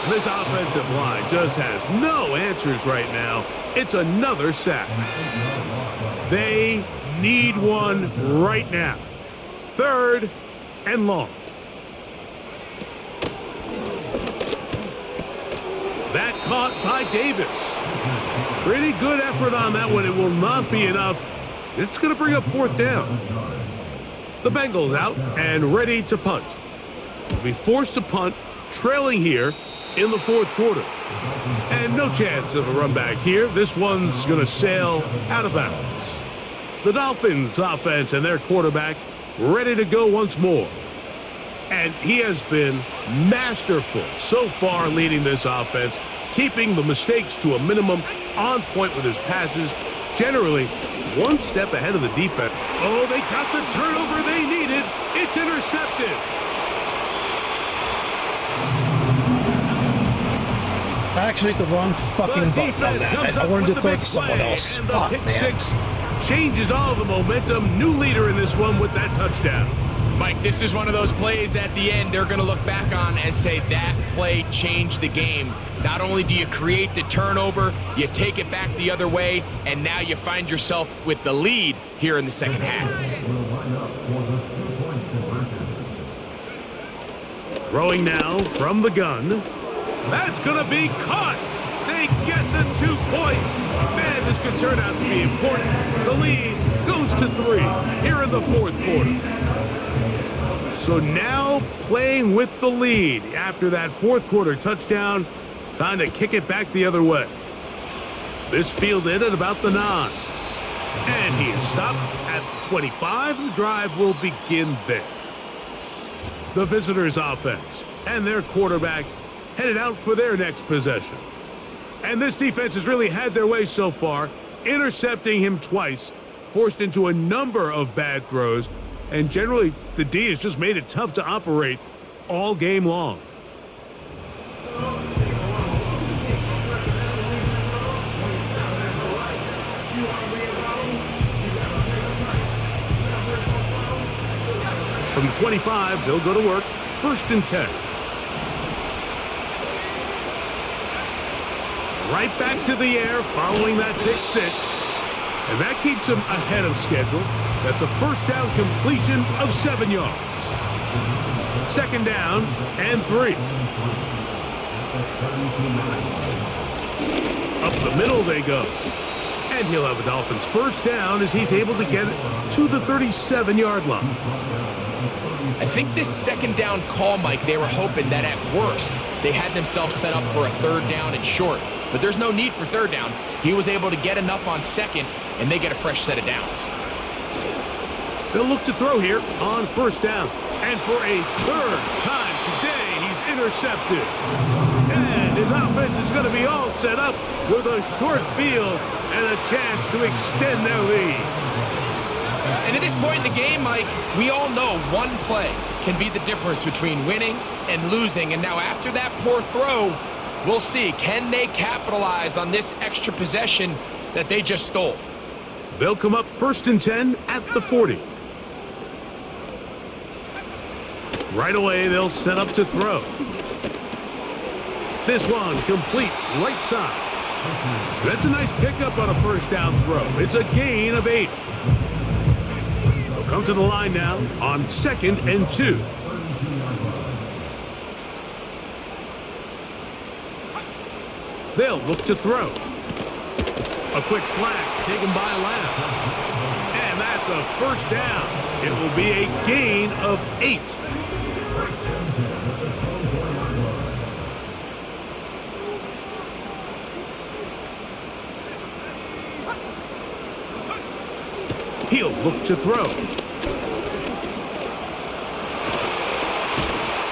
And this offensive line just has no answers right now. It's another sack. They need one right now. 3rd and long. That caught by Davis. Pretty good effort on that one. It will not be enough. It's going to bring up 4th down. The Bengals out and ready to punt. They'll be forced to punt, trailing here in the 4th quarter. And no chance of a run back here. This one's going to sail out of bounds. The Dolphins offense and their quarterback ready to go once more. And he has been masterful so far leading this offense, keeping the mistakes to a minimum, on point with his passes, generally one step ahead of the defense. Oh, they got the turnover they needed. It's intercepted. I actually hit the wrong fucking button on that. I wanted to throw it to someone else. Fuck, pick man. 6 changes all the momentum. New leader in this one with that touchdown. Mike, this is one of those plays at the end they're going to look back on and say that play changed the game. Not only do you create the turnover, you take it back the other way, and now you find yourself with the lead here in the second half. Throwing now from the gun. That's going to be caught. They get the 2 points. Man, this could turn out to be important. The lead goes to 3 here in the 4th quarter. So now playing with the lead after that 4th quarter touchdown, time to kick it back the other way. This fielded at about the 9. And he is stopped at the 25. The drive will begin there. The visitors' offense and their quarterback headed out for their next possession. And this defense has really had their way so far, intercepting him twice, forced into a number of bad throws, and generally the D has just made it tough to operate all game long. From the 25, they'll go to work. 1st and 10. Right back to the air following that pick 6. And that keeps him ahead of schedule. That's a 1st down completion of 7 yards. 2nd down and 3. Up the middle they go. And he'll have a Dolphins 1st down as he's able to get it to the 37-yard line. I think this 2nd down call, Mike, they were hoping that at worst they had themselves set up for a 3rd down and short. But there's no need for 3rd down. He was able to get enough on 2nd, and they get a fresh set of downs. They'll look to throw here on 1st down. And for a 3rd time today, he's intercepted. And his offense is going to be all set up with a short field and a chance to extend their lead. And at this point in the game, Mike, we all know one play can be the difference between winning and losing. And now after that poor throw, we'll see, can they capitalize on this extra possession that they just stole? They'll come up 1st and 10 at the 40. Right away, they'll set up to throw. This one complete right side. That's a nice pickup on a 1st down throw. It's a gain of 8. They'll come to the line now on 2nd and 2. They'll look to throw. A quick slack taken by Lamb. And that's a first down. It will be a gain of 8. He'll look to throw.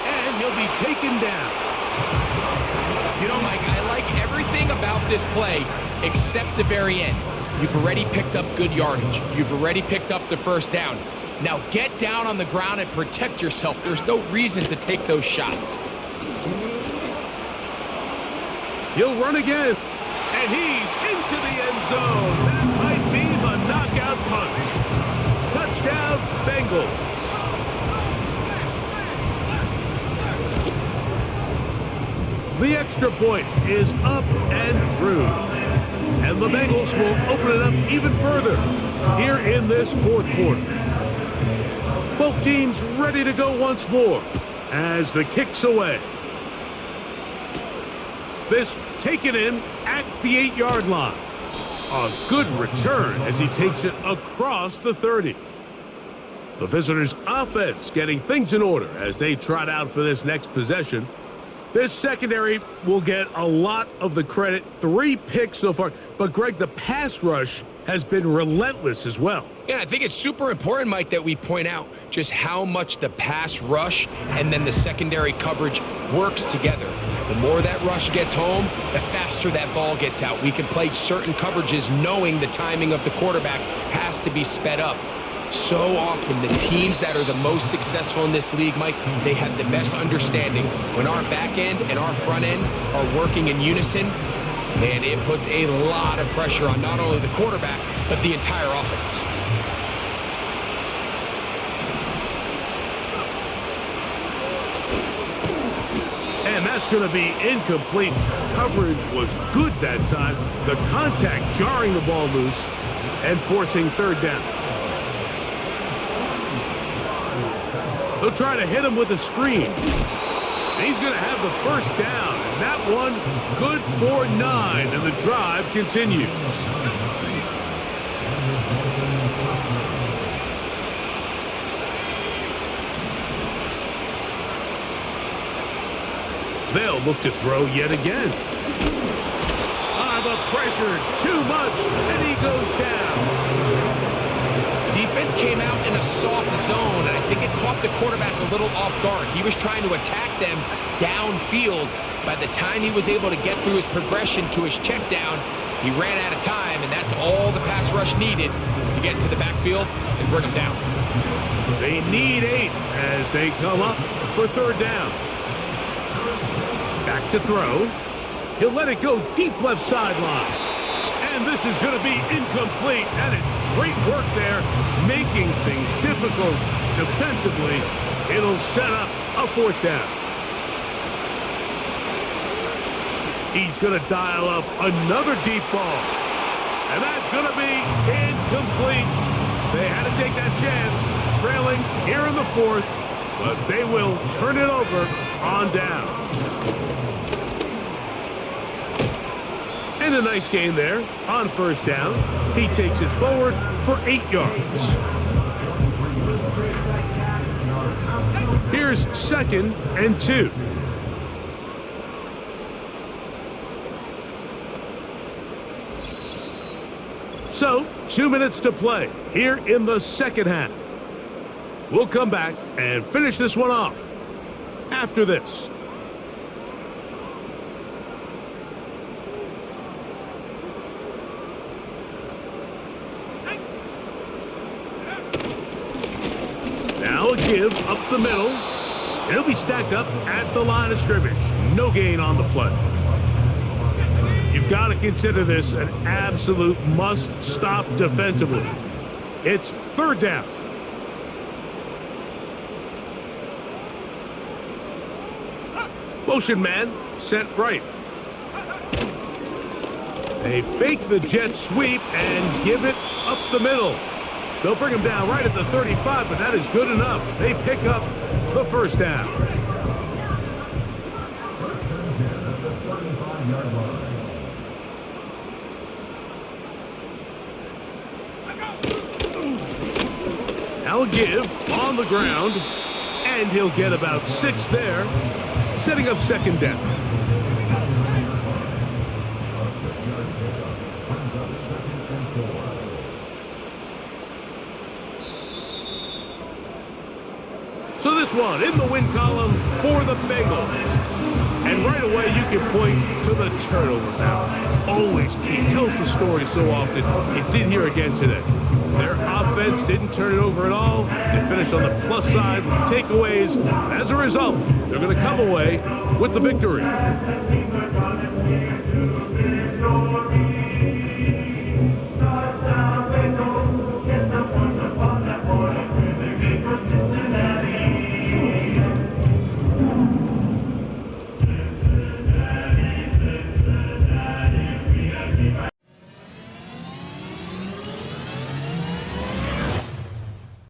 And he'll be taken down. You know, Mike, I like everything about this play except the very end. You've already picked up good yardage. You've already picked up the first down. Now get down on the ground and protect yourself. There's no reason to take those shots. He'll run again. And he's into the end zone. That might be the knockout punch. Touchdown, Bengals. The extra point is up and through. And the Bengals will open it up even further here in this fourth quarter. Both teams ready to go once more as the kick's away. This taken in at the 8-yard line. A good return as he takes it across the 30. The visitors' offense getting things in order as they trot out for this next possession. This secondary will get a lot of the credit. 3 picks so far. But, Greg, the pass rush has been relentless as well. Yeah, I think it's super important, Mike, that we point out just how much the pass rush and then the secondary coverage works together. The more that rush gets home, the faster that ball gets out. We can play certain coverages knowing the timing of the quarterback has to be sped up. So often, the teams that are the most successful in this league, Mike, they have the best understanding. When our back end and our front end are working in unison, man, it puts a lot of pressure on not only the quarterback, but the entire offense. And that's going to be incomplete. Coverage was good that time. The contact jarring the ball loose and forcing third down. They'll try to hit him with a screen. And he's going to have the first down. And that one good for 9. And the drive continues. They'll look to throw yet again. The pressure, too much, and he goes down. Defense came out in a soft zone, and I think it caught the quarterback a little off guard. He was trying to attack them downfield. By the time he was able to get through his progression to his check down, he ran out of time, and that's all the pass rush needed to get into the backfield and bring him down. They need 8 as they come up for third down. Back to throw. He'll let it go deep left sideline. And this is going to be incomplete. That is great work there, making things difficult defensively. It'll set up a fourth down. He's going to dial up another deep ball. And that's going to be incomplete. They had to take that chance, trailing here in the fourth, but they will turn it over on down. And a nice gain there on first down. He takes it forward for 8 yards. Here's 2nd and 2. So, 2 minutes to play here in the second half. We'll come back and finish this one off after this. Now a give up the middle. It'll be stacked up at the line of scrimmage. No gain on the play. You've got to consider this an absolute must-stop defensively. It's third down. Motion man sent right. They fake the jet sweep and give it up the middle. They'll bring him down right at the 35, but that is good enough. They pick up the first down. They'll give on the ground, and he'll get about 6 there, setting up second down. A 6-yard pickup brings up 2nd and 4. So this one in the win column for the Bengals. And right away you can point to the turnover battle. Always key. Tells the story so often. It did here again today. Their offense didn't turn it over at all. They finished on the plus side with takeaways. As a result, they're going to come away with the victory.